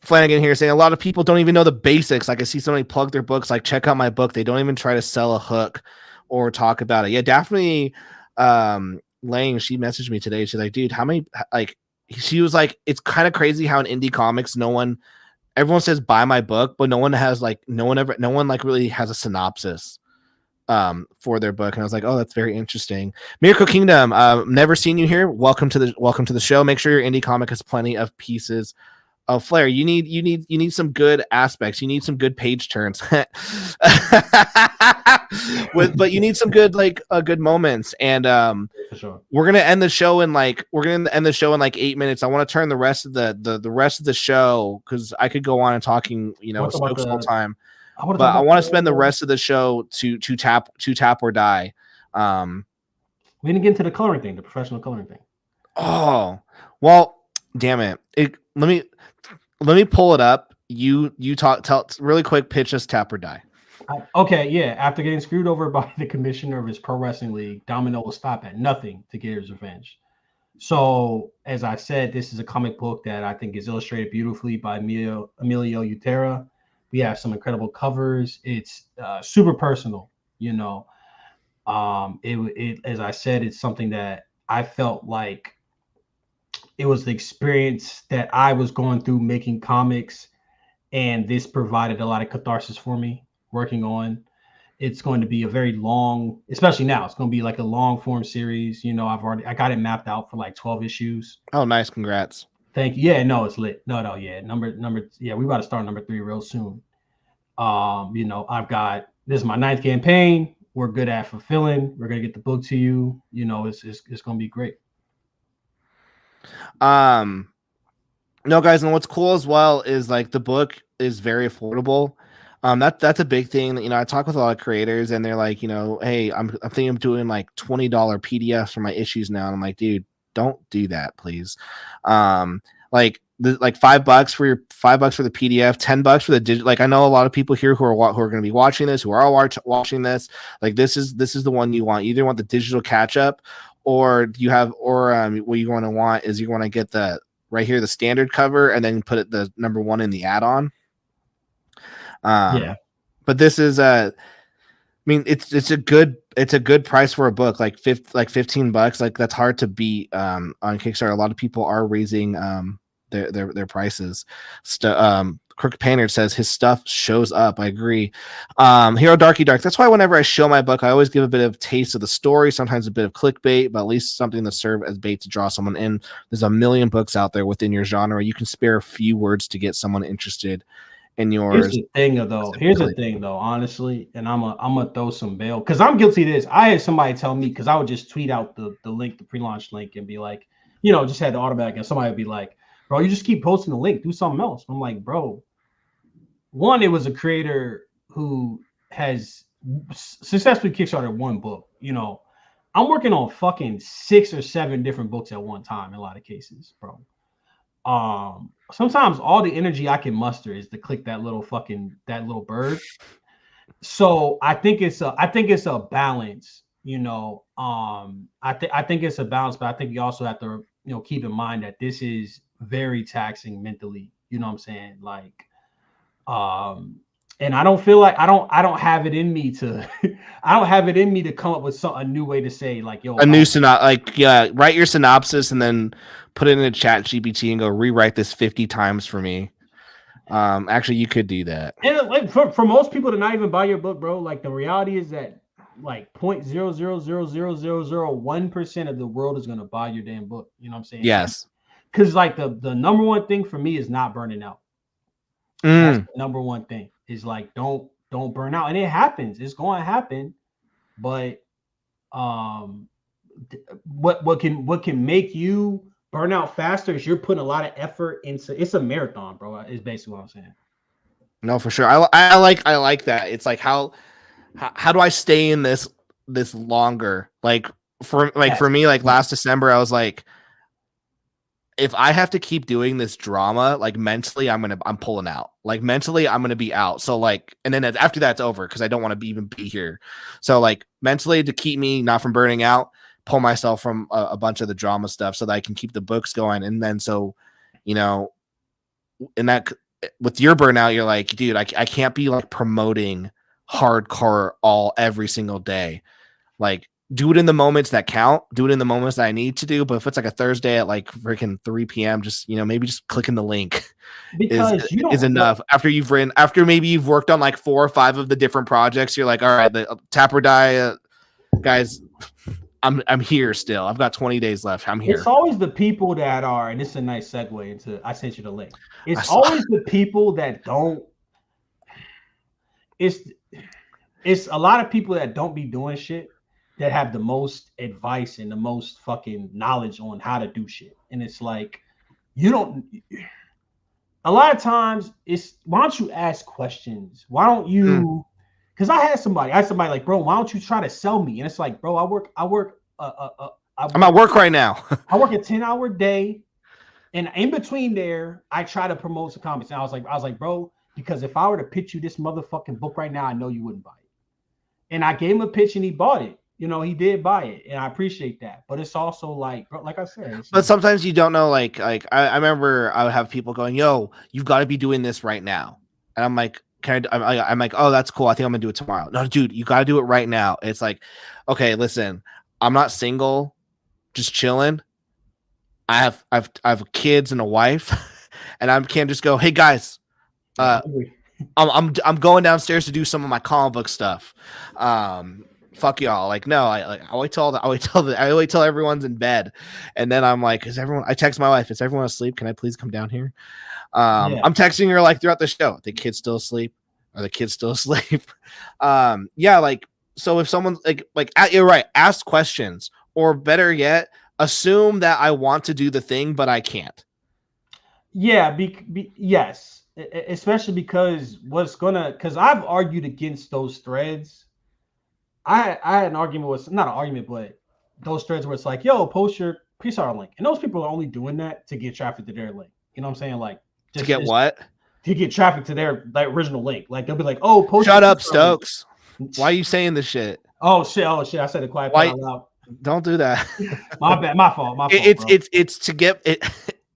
Speaker 1: Flanagan here saying a lot of people don't even know the basics. Like, I see somebody plug their books, like, check out my book. They don't even try to sell a hook or talk about it. Yeah, definitely. Lang, she messaged me today. She's like, dude, how many, like, she was like, it's kind of crazy how in indie comics, everyone says buy my book, but no one like really has a synopsis for their book. And I was like, oh, that's very interesting. Miracle Kingdom, never seen you here. Welcome to the show. Make sure your indie comic has plenty of pieces of flair. You need some good aspects. You need some good page turns. But you need some good good moments. And
Speaker 2: for sure.
Speaker 1: we're gonna end the show in like 8 minutes. I want to turn the rest of the rest of the show, because I could go on and talking, Stokes all time. But I want to spend the rest of the show to tap or die.
Speaker 2: We didn't get into the coloring thing, the professional coloring thing.
Speaker 1: Oh, well, damn it. Let me pull it up. You tell really quick, pitch us tap or die.
Speaker 2: Okay, yeah. After getting screwed over by the commissioner of his pro wrestling league, Domino will stop at nothing to get his revenge. So, as I said, this is a comic book that I think is illustrated beautifully by Emilio Utera. We have some incredible covers. It's super personal, as I said, it's something that I felt like it was the experience that I was going through making comics, and this provided a lot of catharsis for me working on. It's going to be a very long, especially now, it's going to be like a long form series. I got it mapped out for like 12 issues.
Speaker 1: Oh, nice. Congrats.
Speaker 2: Thank you. Yeah, no, it's lit. No, yeah. Yeah, we about to start number 3 real soon. This is my 9th campaign. We're good at fulfilling. We're gonna get the book to you. It's gonna be great.
Speaker 1: No, guys, and what's cool as well is like the book is very affordable. That's a big thing. I talk with a lot of creators and they're like, hey, I'm thinking of doing like $20 PDFs for my issues now. And I'm like, dude, don't do that, please. Like $5 for your $5 for the PDF, $10 for the digital. Like, I know a lot of people here who are going to be watching this, who are watching this. Like, this is the one you want. You either want the digital catch up, or what you want to want is you want to get the right here, the standard cover, and then put the number 1 in the add-on.
Speaker 2: Yeah.
Speaker 1: But this is it's a good price for a book, like $15. Like, that's hard to beat on Kickstarter. A lot of people are raising their prices. Crooked Painter says his stuff shows up. I agree. Hero Darky Dark. That's why whenever I show my book, I always give a bit of taste of the story, sometimes a bit of clickbait, but at least something to serve as bait to draw someone in. There's a million books out there within your genre. You can spare a few words to get someone interested in yours.
Speaker 2: Here's the thing though, honestly, and I'm gonna throw some bail because I'm guilty of this. I had somebody tell me, because I would just tweet out the link, the pre-launch link, and be like, just had the automatic, and somebody would be like, bro, you just keep posting the link, do something else. I'm like, bro, one, it was a creator who has successfully kickstarted one book, I'm working on fucking 6 or 7 different books at one time in a lot of cases, bro. Sometimes all the energy I can muster is to click that little bird. So I think it's a balance, you know. I think it's a balance, but I think you also have to, keep in mind that this is very taxing mentally. You know what I'm saying? Like, um, and I don't feel like I don't have it in me to I don't have it in me to come up with a new way to say like, yo,
Speaker 1: A
Speaker 2: if
Speaker 1: new
Speaker 2: I
Speaker 1: yeah, write your synopsis and then put it in a chat GPT and go rewrite this 50 times for me. Actually, you could do that.
Speaker 2: and like for most people to not even buy your book, bro, like the reality is that like 0.0000001% of the world is gonna buy your damn book. You know what I'm saying? And
Speaker 1: Yes.
Speaker 2: because like the number one thing for me is not burning out. That's
Speaker 1: Mm.
Speaker 2: the number one thing is like don't burn out. And it happens, it's going to happen. But um what can make you burn out faster is you're putting a lot of effort into it's a marathon, bro. Is basically what I'm saying.
Speaker 1: No, for sure. I like that. It's like how do I stay in this longer? For
Speaker 2: Yes,
Speaker 1: me, like
Speaker 2: yes.
Speaker 1: last December, I was like, if I have to keep doing this drama, like mentally, I'm pulling out. Like mentally, I'm gonna be out. So like, and then after that's over because I don't want to even be here. So like mentally, to keep me not from burning out, pull myself from a bunch of the drama stuff so that I can keep the books going. And then so, you know, in that with your burnout, you're like, dude, I can't be like promoting hardcore all every single day. Like, do it in the moments that count, do it in the moments that I need to do. But if it's like a Thursday at like freaking 3 p.m., just maybe just clicking the link is
Speaker 2: Because you
Speaker 1: is
Speaker 2: don't feel
Speaker 1: enough. After maybe you've worked on like 4 or 5 of the different projects, you're like, all right, the tap or die, guys, I'm here still. I've got 20 days left. I'm
Speaker 2: it's
Speaker 1: here.
Speaker 2: always the people that are, and it's a nice segue into I sent you the link.
Speaker 1: I
Speaker 2: It's
Speaker 1: saw.
Speaker 2: always the people that don't it's it's a lot of people that don't be doing shit that have the most advice and the most fucking knowledge on how to do shit. And it's like you don't a lot of times it's why don't you ask questions? Why don't
Speaker 1: Mm.
Speaker 2: you because I had somebody like, bro, why don't you try to sell me? And it's like, bro, I
Speaker 1: I'm at
Speaker 2: work
Speaker 1: work right now.
Speaker 2: I work a 10-hour day. And in between there, I try to promote some comics. And I was like, bro, because if I were to pitch you this motherfucking book right now, I know you wouldn't buy it. And I gave him a pitch and he bought it. He did buy it, and I appreciate that. But it's also like, bro, like I said, it's
Speaker 1: But
Speaker 2: just
Speaker 1: sometimes you don't know. I remember I would have people going, "Yo, you've got to be doing this right now," and I'm like, "Can I'm like, oh, that's cool. I think I'm gonna do it tomorrow." No, dude, you got to do it right now. It's like, okay, listen, I'm not single, just chilling. I have kids and a wife, and I can't just go, "Hey guys,
Speaker 2: yeah,
Speaker 1: uh, I'm going downstairs to do some of my comic book stuff." Fuck y'all. Like, no, I wait till everyone's in bed. And then I'm like, I text my wife, is everyone asleep? Can I please come down here?
Speaker 2: yeah,
Speaker 1: I'm texting her like throughout the show. The kids still asleep? Are the kids still asleep? Yeah, like so if someone's you're right, ask questions, or better yet, assume that I want to do the thing, but I can't.
Speaker 2: yeah. Yes, especially because because I've argued against those threads. I had an argument with not an argument, but those threads where it's like, yo, post your pre-start link, and those people are only doing that to get traffic to their link. You know what I'm saying? Like
Speaker 1: To
Speaker 2: just
Speaker 1: get
Speaker 2: just
Speaker 1: what?
Speaker 2: to get traffic to their original link. Like they'll be like, oh, post your
Speaker 1: Shut up,
Speaker 2: pre-start link.
Speaker 1: Stokes. Why are you saying this shit?
Speaker 2: Oh shit! I said the quiet part
Speaker 1: Why
Speaker 2: out loud.
Speaker 1: don't do that?
Speaker 2: My bad. My fault, bro.
Speaker 1: It's to get it.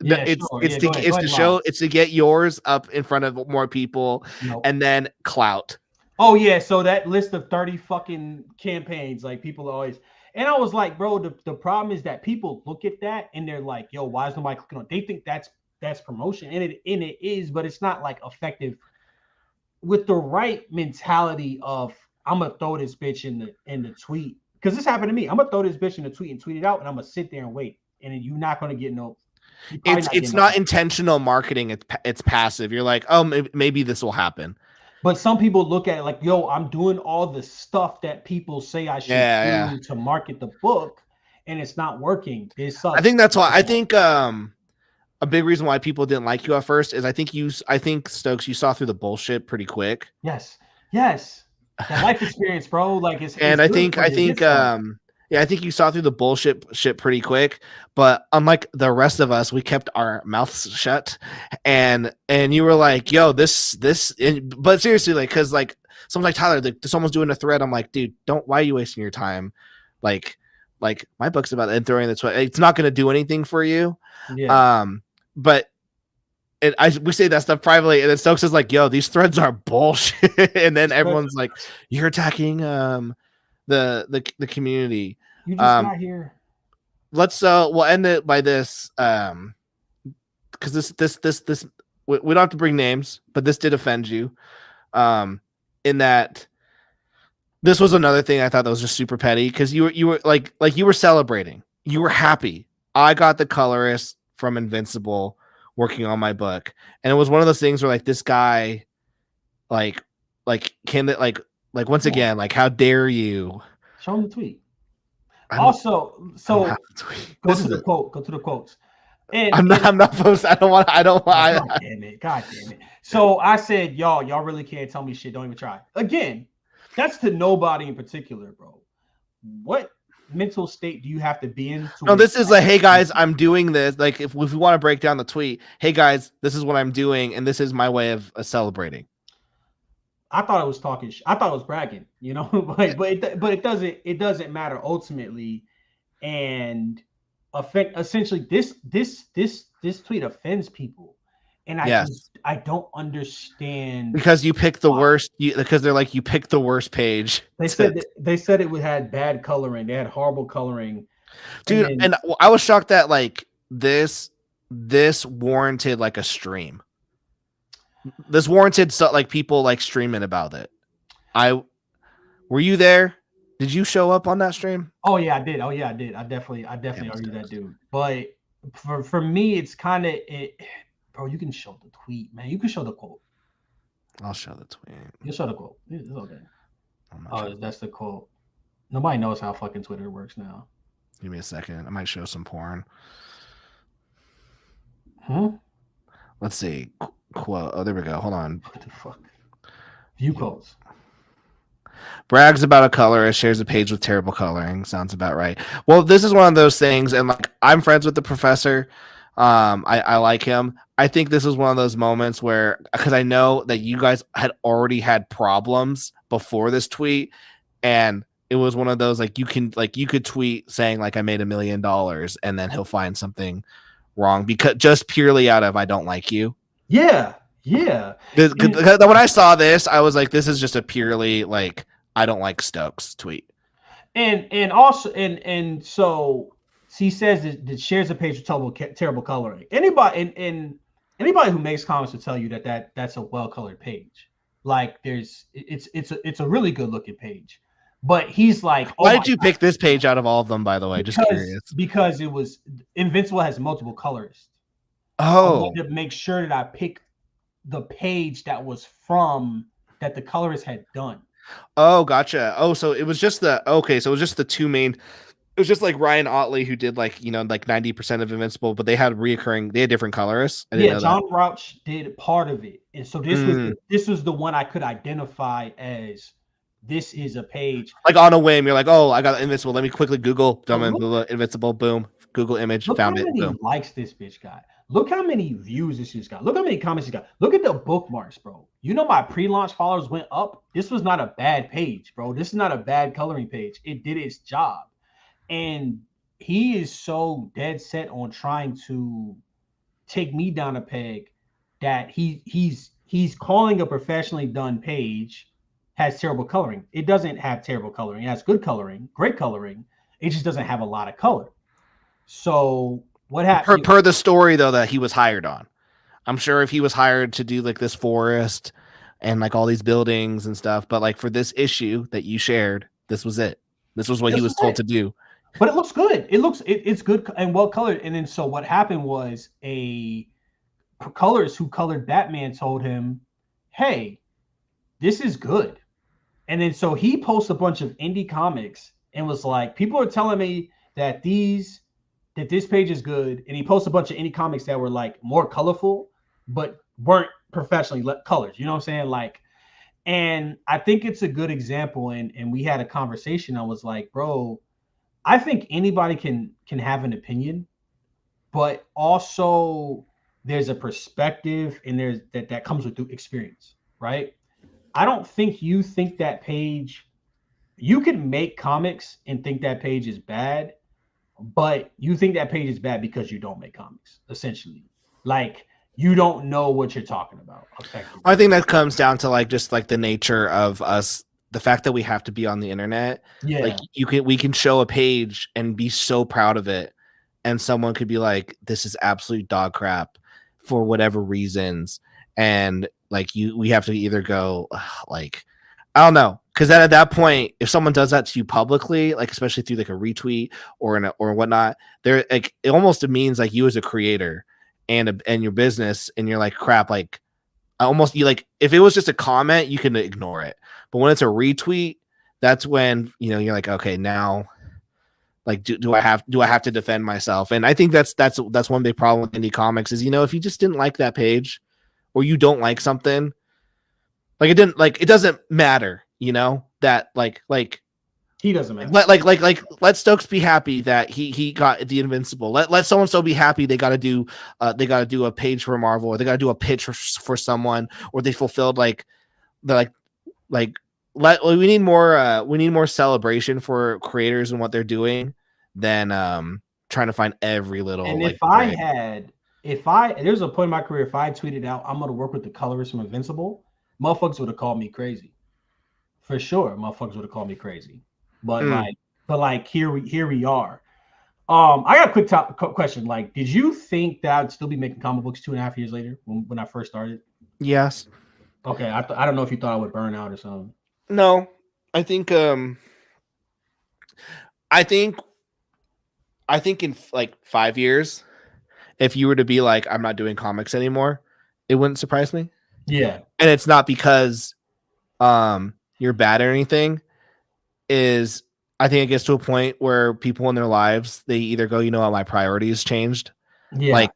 Speaker 2: Yeah, sure. Yeah, go
Speaker 1: It's
Speaker 2: ahead
Speaker 1: to
Speaker 2: and lie.
Speaker 1: show it's to get yours up in front of more people,
Speaker 2: Nope.
Speaker 1: and then clout.
Speaker 2: Oh yeah, so that list of 30 fucking campaigns, like people always, and I was like, bro, the problem is that people look at that and they're like, yo, why is nobody clicking on? They think that's promotion, and it is, but it's not like effective with the right mentality of I'm gonna throw this bitch in the tweet because this happened to me. I'm gonna throw this bitch in the tweet and tweet it out, and I'm gonna sit there and wait, and then you're not gonna get no. You're probably not
Speaker 1: It's
Speaker 2: getting no.
Speaker 1: not intentional marketing. It's passive. You're like, oh, maybe this will happen.
Speaker 2: But some people look at it like, yo, I'm doing all the stuff that people say I should
Speaker 1: Yeah, yeah.
Speaker 2: do to market the book, and it's not working. It
Speaker 1: I
Speaker 2: sucks.
Speaker 1: think that's why. I think a big reason why people didn't like you at first is I think Stokes, you saw through the bullshit pretty quick.
Speaker 2: Yes, yes. That life experience, bro. Like it's
Speaker 1: And
Speaker 2: good, but
Speaker 1: I
Speaker 2: it
Speaker 1: think
Speaker 2: hits hard.
Speaker 1: Yeah, I think you saw through the bullshit shit pretty quick, but unlike the rest of us, we kept our mouths shut, and you were like, "Yo, but seriously, like, because like someone's like Tyler, like, someone's doing a thread. I'm like, dude, don't. Why are you wasting your time? Like, like my book's about and throwing the tweet. It's not going to do anything for you.
Speaker 2: Yeah.
Speaker 1: But we say that stuff privately, and then Stokes is like, "Yo, these threads are bullshit," and then everyone's like, "You're attacking the community."
Speaker 2: You just got here.
Speaker 1: Let's we'll end it by this because this we don't have to bring names, but this did offend you in that this was another thing I thought that was just super petty because you were like you were celebrating, you were happy. I got the colorist from Invincible working on my book, and it was one of those things where like this guy like can like once again, like, how dare you
Speaker 2: show him the tweet. Also, so go to the quote. Go to the quotes. And
Speaker 1: I'm not supposed. I don't want.
Speaker 2: God damn it! God damn it! So I said, y'all really can't tell me shit. Don't even try. Again, that's to nobody in particular, bro. What mental state do you have to be in?
Speaker 1: No, this is like, hey guys, I'm doing this. Like, if we want to break down the tweet, hey guys, this is what I'm doing, and this is my way of celebrating.
Speaker 2: I thought it was talking. I thought it was bragging, you know, but it doesn't matter ultimately, and essentially this tweet offends people, and I don't understand
Speaker 1: because you picked the worst. Because they're like, you picked the worst page.
Speaker 2: They said it had bad coloring. They had horrible coloring,
Speaker 1: dude. And I was shocked that like this warranted like a stream. This warranted like people like streaming about it. Were you there? Did you show up on that stream?
Speaker 2: Oh yeah, I did. Oh yeah, I did. I definitely argued that dude. But for me, it's kind of it. Bro, you can show the tweet, man. You can show the quote.
Speaker 1: I'll show the tweet.
Speaker 2: You show the quote. It's okay. Oh, that's the quote. Nobody knows how fucking Twitter works now.
Speaker 1: Give me a second. I might show some porn. Let's see. Quote. Oh, there we go. Hold on.
Speaker 2: What the fuck? View quotes.
Speaker 1: Brags about a colorist, shares a page with terrible coloring. Sounds about right. Well, this is one of those things, and like I'm friends with the professor. I like him. I think this is one of those moments where, because I know that you guys had already had problems before this tweet, and it was one of those like you could tweet saying like I made $1 million, and then he'll find something wrong because just purely out of I don't like you.
Speaker 2: Yeah.
Speaker 1: When I saw this, I was like, this is just a purely like I don't like Stokes tweet.
Speaker 2: And also so he says that shares a page with terrible coloring. Anybody who makes comments will tell you that's a well colored page. Like it's a really good looking page. But he's like,
Speaker 1: why did you pick this page out of all of them? By the way, just curious.
Speaker 2: Because it was Invincible has multiple colorists.
Speaker 1: Oh,
Speaker 2: I wanted to make sure that I picked the page that was from that the colorist had done.
Speaker 1: Oh, gotcha. Oh, so it was just the two main. It was just like Ryan Otley who did like 90% of Invincible, but they had different colorists.
Speaker 2: John Rauch did part of it, and so this was the one I could identify as this is a page.
Speaker 1: Like on a whim, you're like, oh, I got Invincible. Let me quickly Google Invincible. Boom, Google image, found it.
Speaker 2: Look how many likes this bitch got. Look how many views this shit's got. Look how many comments she got. Look at the bookmarks, bro. You know my pre-launch followers went up. This was not a bad page, bro. This is not a bad coloring page. It did its job. And he is so dead set on trying to take me down a peg that he's calling a professionally done page has terrible coloring. It doesn't have terrible coloring. It has good coloring, great coloring. It just doesn't have a lot of color. So what happened?
Speaker 1: Per the story though that he was hired on, I'm sure if he was hired to do like this forest and like all these buildings and stuff, but like for this issue that you shared, this was it. This was what he was told to do.
Speaker 2: But it looks good. It's good and well colored. And then so what happened was a colorist who colored Batman told him, "Hey, this is good." And then so he posts a bunch of indie comics and was like, "People are telling me that this page is good." And he posts a bunch of indie comics that were like more colorful, but weren't professionally colored. You know what I'm saying? Like, and I think it's a good example. And we had a conversation. I was like, bro, I think anybody can have an opinion, but also there's a perspective and there's that comes with experience, right? I don't think you think that page you can make comics and think that page is bad, but you think that page is bad because you don't make comics, essentially. Like you don't know what you're talking about
Speaker 1: I
Speaker 2: effectively.
Speaker 1: think that comes down to like just like the nature of us, the fact that we have to be on the internet. Like
Speaker 2: Yeah.
Speaker 1: we can show a page and be so proud of it, and someone could be like, "This is absolute dog crap," for whatever reasons, and like we have to either go like, I don't know, because then at that point, if someone does that to you publicly, like especially through like a retweet or whatnot, there like it almost means like you as a creator and your business, and you're like, crap, like almost you like if it was just a comment, you can ignore it. But when it's a retweet, that's when you're like, okay, now like do I have to defend myself? And I think that's one big problem with indie comics is if you just didn't like that page or you don't like something, like it doesn't matter, that
Speaker 2: He doesn't matter.
Speaker 1: let Stokes be happy that he got the Invincible. Let so and so be happy they got to do a page for Marvel, or they got to do a pitch for someone, or they fulfilled the like we need more celebration for creators and what they're doing than trying to find every little
Speaker 2: And
Speaker 1: like
Speaker 2: if I
Speaker 1: gray.
Speaker 2: had, if I, there's a point in my career, if I tweeted out, I'm going to work with the colorist from Invincible, motherfuckers would have called me crazy. For sure. Motherfuckers would have called me crazy. But
Speaker 1: Mm,
Speaker 2: like, here we are. I got a quick question. Like, did you think that I'd still be making comic books 2.5 years later when I first started?
Speaker 1: yes.
Speaker 2: Okay. I don't know if you thought I would burn out or something.
Speaker 1: No. I think I think I think in like 5 years, if you were to be like, I'm not doing comics anymore, it wouldn't surprise me.
Speaker 2: Yeah.
Speaker 1: And it's not because you're bad or anything. Is I think it gets to a point where people in their lives, they either go, what, my priorities changed.
Speaker 2: Yeah.
Speaker 1: Like,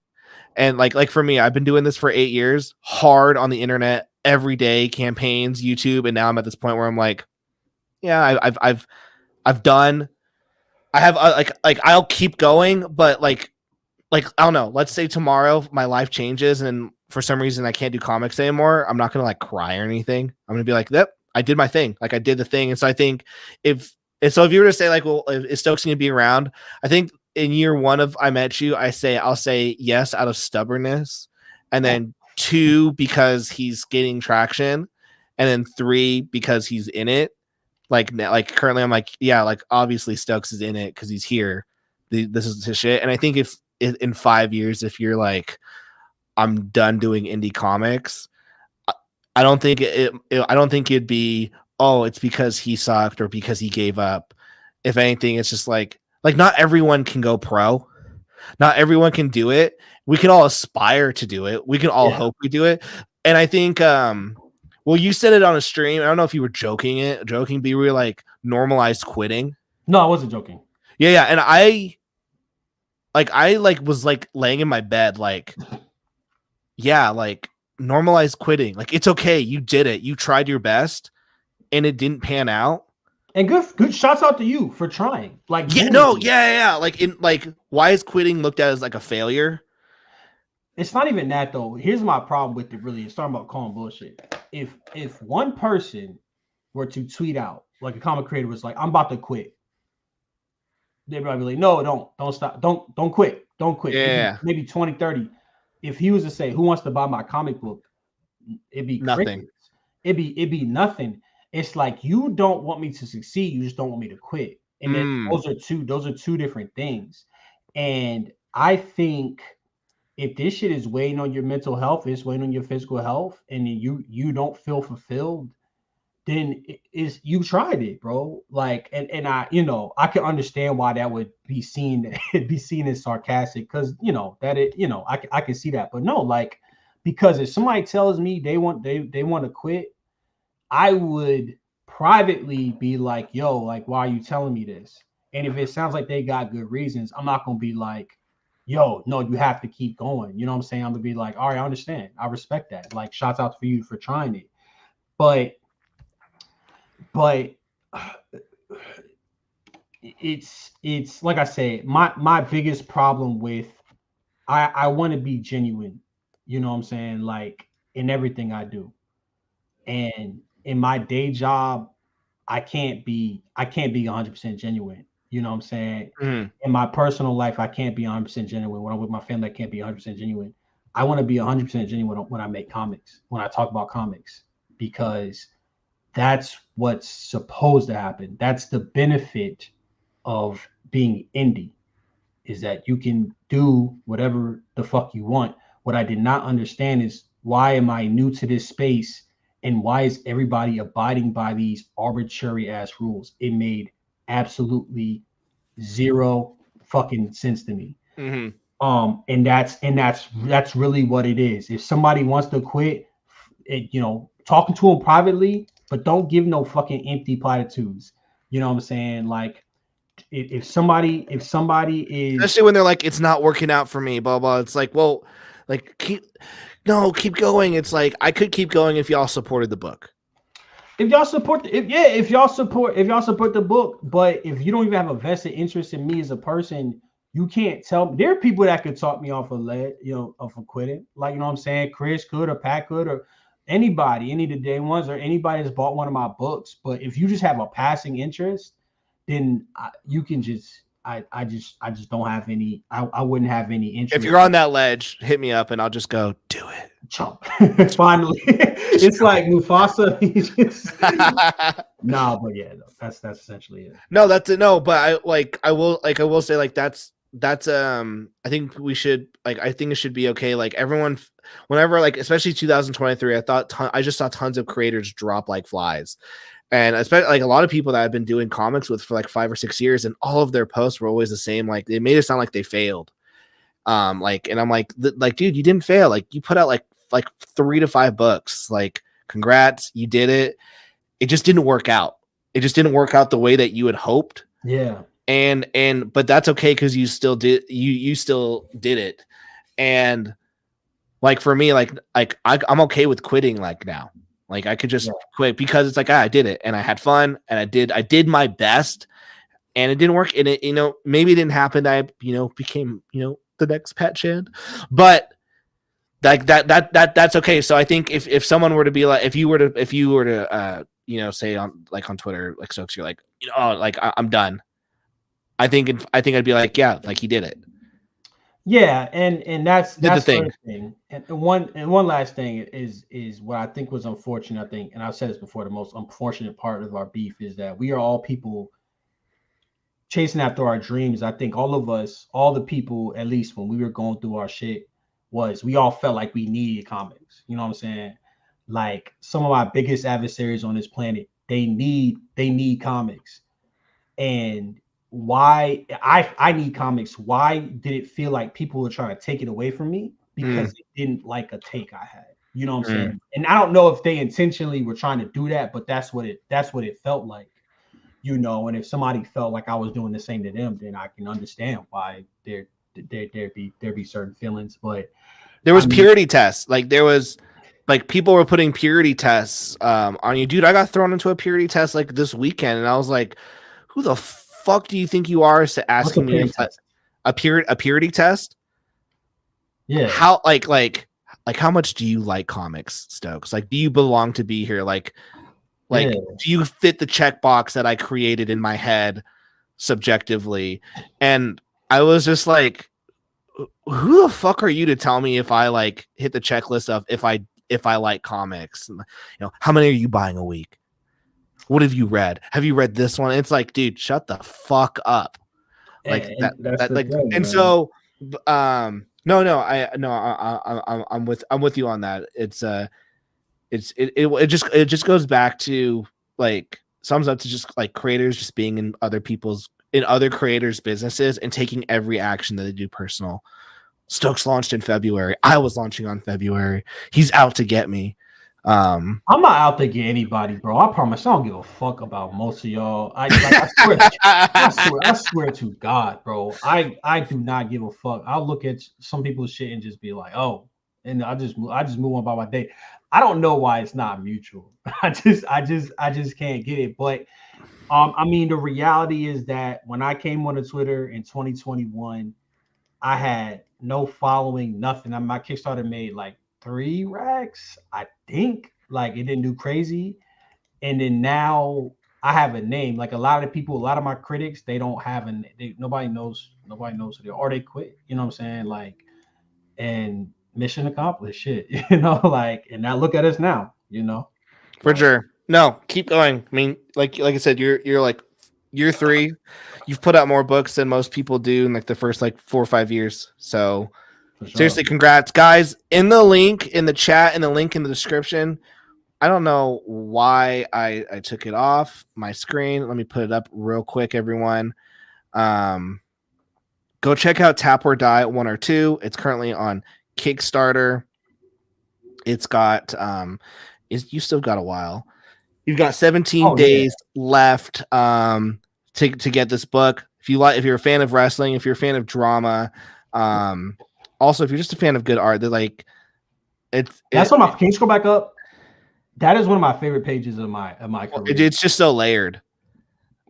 Speaker 1: and like for me, I've been doing this for 8 years, hard on the internet every day, campaigns, YouTube, and now I'm at this point where I'm like, yeah, I've done. I have like I'll keep going, but like I don't know. Let's say tomorrow my life changes and for some reason I can't do comics anymore. I'm not gonna like cry or anything. I'm gonna be like, yep, I did my thing. Like I did the thing. And so I think if you were to say like, well, is Stokes gonna be around? I think in year one of I met you, I'll say yes out of stubbornness, and then two because he's getting traction, and then three because he's in it. Like currently, I'm like, yeah, like obviously Stokes is in it because he's here. This is his shit. And I think if in 5 years, if you're like, I'm done doing indie comics, I don't think I don't think it'd be, oh, it's because he sucked or because he gave up. If anything, it's just like not everyone can go pro. Not everyone can do it. We can all aspire to do it. We can all
Speaker 2: Yeah.
Speaker 1: hope we do it. And I think well, you said it on a stream. I don't know if you were joking, but you were like normalized quitting.
Speaker 2: No, I wasn't joking.
Speaker 1: Yeah, yeah. And I was like laying in my bed, like, yeah, like normalized quitting. Like it's okay. You did it. You tried your best and it didn't pan out.
Speaker 2: And good shouts out to you for trying. Like
Speaker 1: Yeah, no,
Speaker 2: genuinely.
Speaker 1: yeah. Like in like why is quitting looked at as like a failure?
Speaker 2: It's not even that though. Here's my problem with it really. It's talking about calling bullshit. If one person were to tweet out, like a comic creator was like, I'm about to quit, they'd probably be like, no, don't stop. Don't quit. Don't quit.
Speaker 1: Yeah.
Speaker 2: Maybe 20, 30. If he was to say, who wants to buy my comic book? It'd be
Speaker 1: Nothing.
Speaker 2: crickets. It'd be nothing. It's like you don't want me to succeed, you just don't want me to quit. And then
Speaker 1: Mm.
Speaker 2: those are two different things. And I think if this shit is weighing on your mental health, it's weighing on your physical health, and you don't feel fulfilled, then is you tried it, bro. Like, and I can understand why that would be seen be seen as sarcastic because that I can see that, but no, like because if somebody tells me they want to quit, I would privately be like, yo, like why are you telling me this? And if it sounds like they got good reasons, I'm not gonna be like, yo, no, you have to keep going. You know what I'm saying? I'm gonna be like, all right, I understand, I respect that. Like, shouts out for you for trying it, but but it's like I said, my biggest problem with I want to be genuine, you know what I'm saying, like in everything I do. And in my day job, I can't be 100% genuine. You know what I'm saying?
Speaker 1: Mhm.
Speaker 2: In my personal life, I can't be 100% genuine. When I'm with my family, I can't be 100% genuine. I want to be 100% genuine when I make comics, when I talk about comics, because that's what's supposed to happen. That's the benefit of being indie, is that you can do whatever the fuck you want. What I did not understand is, why am I new to this space, and why is everybody abiding by these arbitrary ass rules? It made absolutely zero fucking sense to me.
Speaker 1: Mhm.
Speaker 2: And that's really what it is. If somebody wants to quit, talking to them privately, but don't give no fucking empty platitudes. You know what I'm saying? Like, if somebody is,
Speaker 1: Especially when they're like, it's not working out for me, blah blah. It's like, well, like keep going. It's like I could keep going if y'all supported the book.
Speaker 2: if y'all support the, if y'all support the book, but if you don't even have a vested interest in me as a person, you can't tell me. There are people that could talk me off of of quitting. Like, you know what I'm saying? Chris could, or Pat could, or anybody, any of the day ones, or anybody that's bought one of my books. But if you just have a passing interest, then you can just I just don't have any. I wouldn't have any
Speaker 1: If
Speaker 2: interest.
Speaker 1: you're on that ledge, hit me up and I'll just go do it.
Speaker 2: Jump. Finally, it's like Mufasa. He just nah, but yeah, no, that's essentially it.
Speaker 1: No, that's it. No, but I will say like that's I think we should like I think it should be okay. Like everyone, whenever like especially 2023, I just saw tons of creators drop like flies, and especially like a lot of people that I've been doing comics with for like 5 or 6 years, and all of their posts were always the same. Like they made it sound like they failed. Like, and I'm like, dude, you didn't fail. Like you put out like 3 to 5 books. Like, congrats, you did it. It just didn't work out. It just didn't work out the way that you had hoped.
Speaker 2: Yeah,
Speaker 1: And but that's okay because you still did it. And like for me, I'm okay with quitting like now. Like I could just
Speaker 2: yeah,
Speaker 1: quit because it's like I did it and I had fun and I did my best and it didn't work. And it, maybe it didn't happen. I, became, the next Pat Shand. But like that's okay. So I think if someone were to be like, if you were to say on Twitter, like Stokes, you're like, oh, like I'm done. I think I'd be like, yeah, like he did it.
Speaker 2: yeah, and that's
Speaker 1: Did the
Speaker 2: that's the
Speaker 1: thing.
Speaker 2: other thing. And one last thing is what I think was unfortunate. I think, and I've said this before, the most unfortunate part of our beef is that we are all people chasing after our dreams. I think all of us, all the people, at least when we were going through our shit, was we all felt like we needed comics. You know what I'm saying? Like, some of our biggest adversaries on this planet, they need comics. And why I need comics. Why did it feel like people were trying to take it away from me?
Speaker 1: Mm,
Speaker 2: Because it didn't like a take I had. You know what I'm
Speaker 1: mm.
Speaker 2: saying? And I don't know if they intentionally were trying to do that, but that's what it felt like. And if somebody felt like I was doing the same to them, then I can understand why there be certain feelings. But
Speaker 1: There
Speaker 2: I
Speaker 1: was
Speaker 2: mean,
Speaker 1: purity tests. Like there was, like people were putting purity tests on you, dude. I got thrown into a purity test like this weekend, and I was like, "Who the fuck do you think you are?" To
Speaker 2: what's a
Speaker 1: asking me
Speaker 2: pity
Speaker 1: if
Speaker 2: test?
Speaker 1: a purity test.
Speaker 2: Yeah,
Speaker 1: How like how much do you like comics, Stokes? Like, do you belong to be here? Like
Speaker 2: yeah.
Speaker 1: do you fit the checkbox that I created in my head subjectively? And I was just like, who the fuck are you to tell me if I like hit the checklist of if I like comics? How many are you buying a week? What have you read? Have you read this one? It's like, dude, shut the fuck up. Like
Speaker 2: And
Speaker 1: that
Speaker 2: that's
Speaker 1: that
Speaker 2: the
Speaker 1: like
Speaker 2: thing,
Speaker 1: and
Speaker 2: man.
Speaker 1: so no, I'm with you on that. It just goes back to like sums up to just like creators just being in other creators' businesses and taking every action that they do personal. Stokes launched in February. I was launching on February. He's out to get me.
Speaker 2: I'm not out to get anybody, bro. I promise. I don't give a fuck about most of y'all. I swear to God, bro. I do not give a fuck. I'll look at some people's shit and just be like, oh, and I just move on by my day. I don't know why it's not mutual. I just can't get it. But I mean, the reality is that when I came on the Twitter in 2021, I had no following, nothing. My Kickstarter made like 3 racks, I think. Like it didn't do crazy. And then now I have a name. Like a lot of people, a lot of my critics, they don't have nobody knows who they are, or they quit. You know what I'm saying? Like, and mission accomplished. Shit, like, and now look at us now.
Speaker 1: For sure. No, keep going. I mean, like I said, you're like year 3. You've put out more books than most people do in like the first like 4 or 5 years. So
Speaker 2: For sure.
Speaker 1: seriously, congrats, guys. In the link in the chat and the link in the description. I don't know why I took it off my screen. Let me put it up real quick, everyone. Go check out Tap or Die 1 or 2. It's currently on Kickstarter. It's got you still got a while. You've got 17 days left to get this book. If you're a fan of wrestling, if you're a fan of drama, also if you're just a fan of good art, they're like
Speaker 2: that's one of my. Can you scroll back up? That is one of my favorite pages of my career.
Speaker 1: It's just so layered.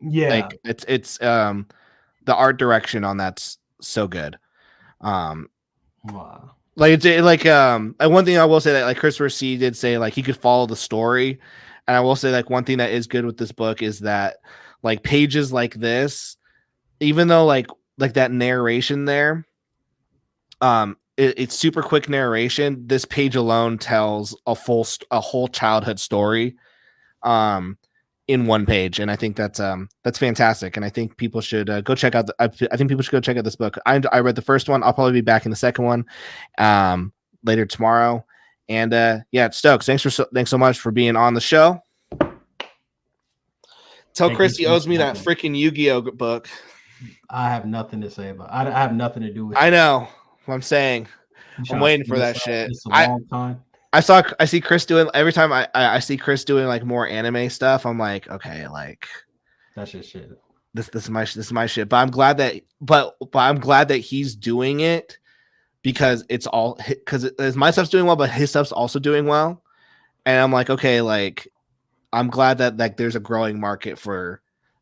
Speaker 2: Yeah,
Speaker 1: like it's the art direction on that's so good.
Speaker 2: Wow.
Speaker 1: Like one thing I will say that like Christopher C did say like he could follow the story, and I will say like one thing that is good with this book is that like pages like this, even though like that narration there, it's super quick narration. This page alone tells a whole childhood story, in one page, and I think that's fantastic. And I think people should go check out. I think people should go check out this book. I read the first one. I'll probably be back in the second one, later tomorrow. And yeah, Stokes, thanks so much for being on the show. Tell Chris he owes me that freaking Yu-Gi-Oh book.
Speaker 2: I have nothing to say about. I have nothing to do with.
Speaker 1: I know what I'm saying. I'm waiting for that shit.
Speaker 2: It's a long time.
Speaker 1: I see Chris doing every time I see Chris doing like more anime stuff. I'm like, okay, like
Speaker 2: that's just shit.
Speaker 1: This is my shit. But I'm glad that he's doing it because it's all because my stuff's doing well, but his stuff's also doing well. And I'm like, okay, like I'm glad that like there's a growing market for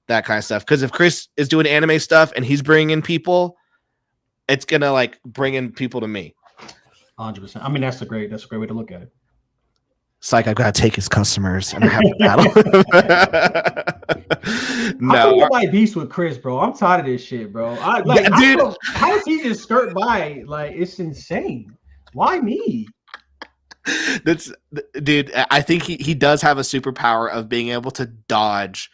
Speaker 1: that kind of stuff. Because if Chris is doing anime stuff and he's bringing in people, it's gonna like bring in people to me.
Speaker 2: 100%. I mean, that's a great way to look at it.
Speaker 1: It's like I've got to take his customers and I have to battle.
Speaker 2: No, I nobody beefs with Chris, bro. I'm tired of this shit, bro. Dude, how is he just skirt by? Like, it's insane. Why me?
Speaker 1: Dude. I think he does have a superpower of being able to dodge,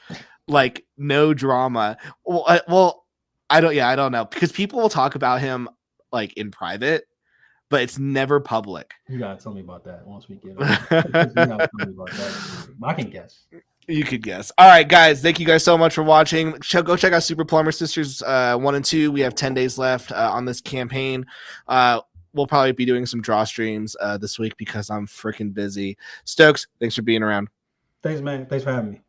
Speaker 1: like no drama. Well, I don't know because people will talk about him like in private, but it's never public.
Speaker 2: You gotta tell me about that once we get it. I can guess.
Speaker 1: You could guess. All right, guys. Thank you guys so much for watching. Go check out Super Plumber Sisters 1 and 2. We have 10 days left on this campaign. We'll probably be doing some draw streams this week because I'm freaking busy. Stokes, thanks for being around.
Speaker 2: Thanks, man. Thanks for having me.